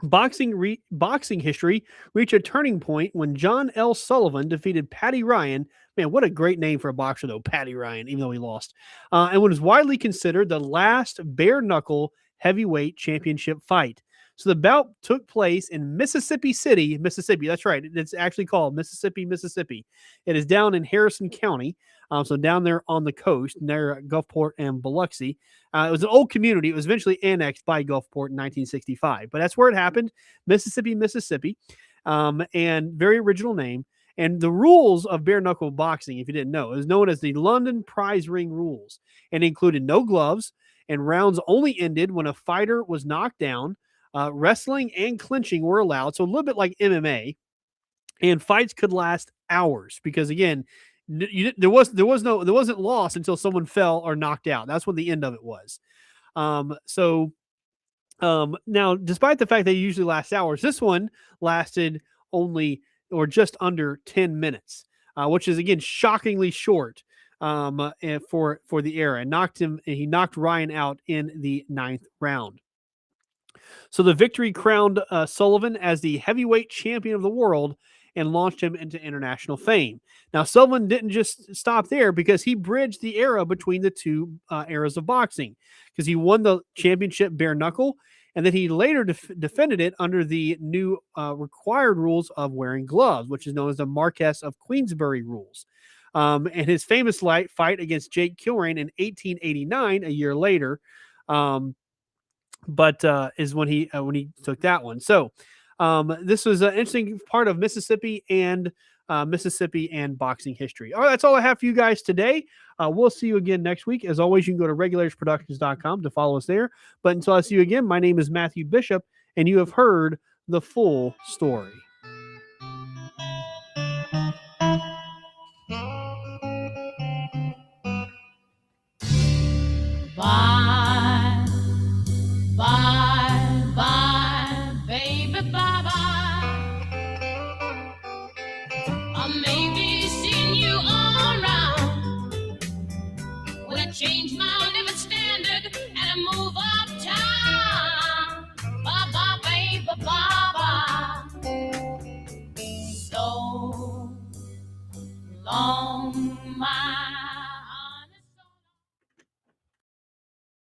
boxing history reached a turning point when John L. Sullivan defeated Paddy Ryan. Man, what a great name for a boxer, though, Paddy Ryan, even though he lost. And what is widely considered the last bare-knuckle heavyweight championship fight. So the bout took place in Mississippi City, Mississippi. That's right. It's actually called Mississippi, Mississippi. It is down in Harrison County, so down there on the coast near Gulfport and Biloxi. It was an old community. It was eventually annexed by Gulfport in 1965. But that's where it happened, Mississippi, Mississippi, and very original name. And the rules of bare-knuckle boxing, if you didn't know, is known as the London Prize Ring Rules, and included no gloves, and rounds only ended when a fighter was knocked down. Wrestling and clinching were allowed, so a little bit like MMA, and fights could last hours because again, there wasn't loss until someone fell or knocked out. That's what the end of it was. Now, despite the fact they usually last hours, this one lasted only or just under 10 minutes, which is again shockingly short for the era. And he knocked Ryan out in the 9th round. So the victory crowned Sullivan as the heavyweight champion of the world and launched him into international fame. Now, Sullivan didn't just stop there because he bridged the era between the two eras of boxing, because he won the championship bare knuckle, and then he later defended it under the new required rules of wearing gloves, which is known as the Marquess of Queensberry rules. And his famous fight against Jake Kilrain in 1889, a year later, is when he took that one. So this was an interesting part of Mississippi and boxing history. All right, that's all I have for you guys today. We'll see you again next week. As always, you can go to regulatorsproductions.com to follow us there. But until I see you again, my name is Matthew Bishop, and you have heard the full story. Bye, bye, bye, baby, bye, bye. I may be seeing you all around when I change my living standard and I move uptown. Bye, bye, baby, bye, bye. So long, my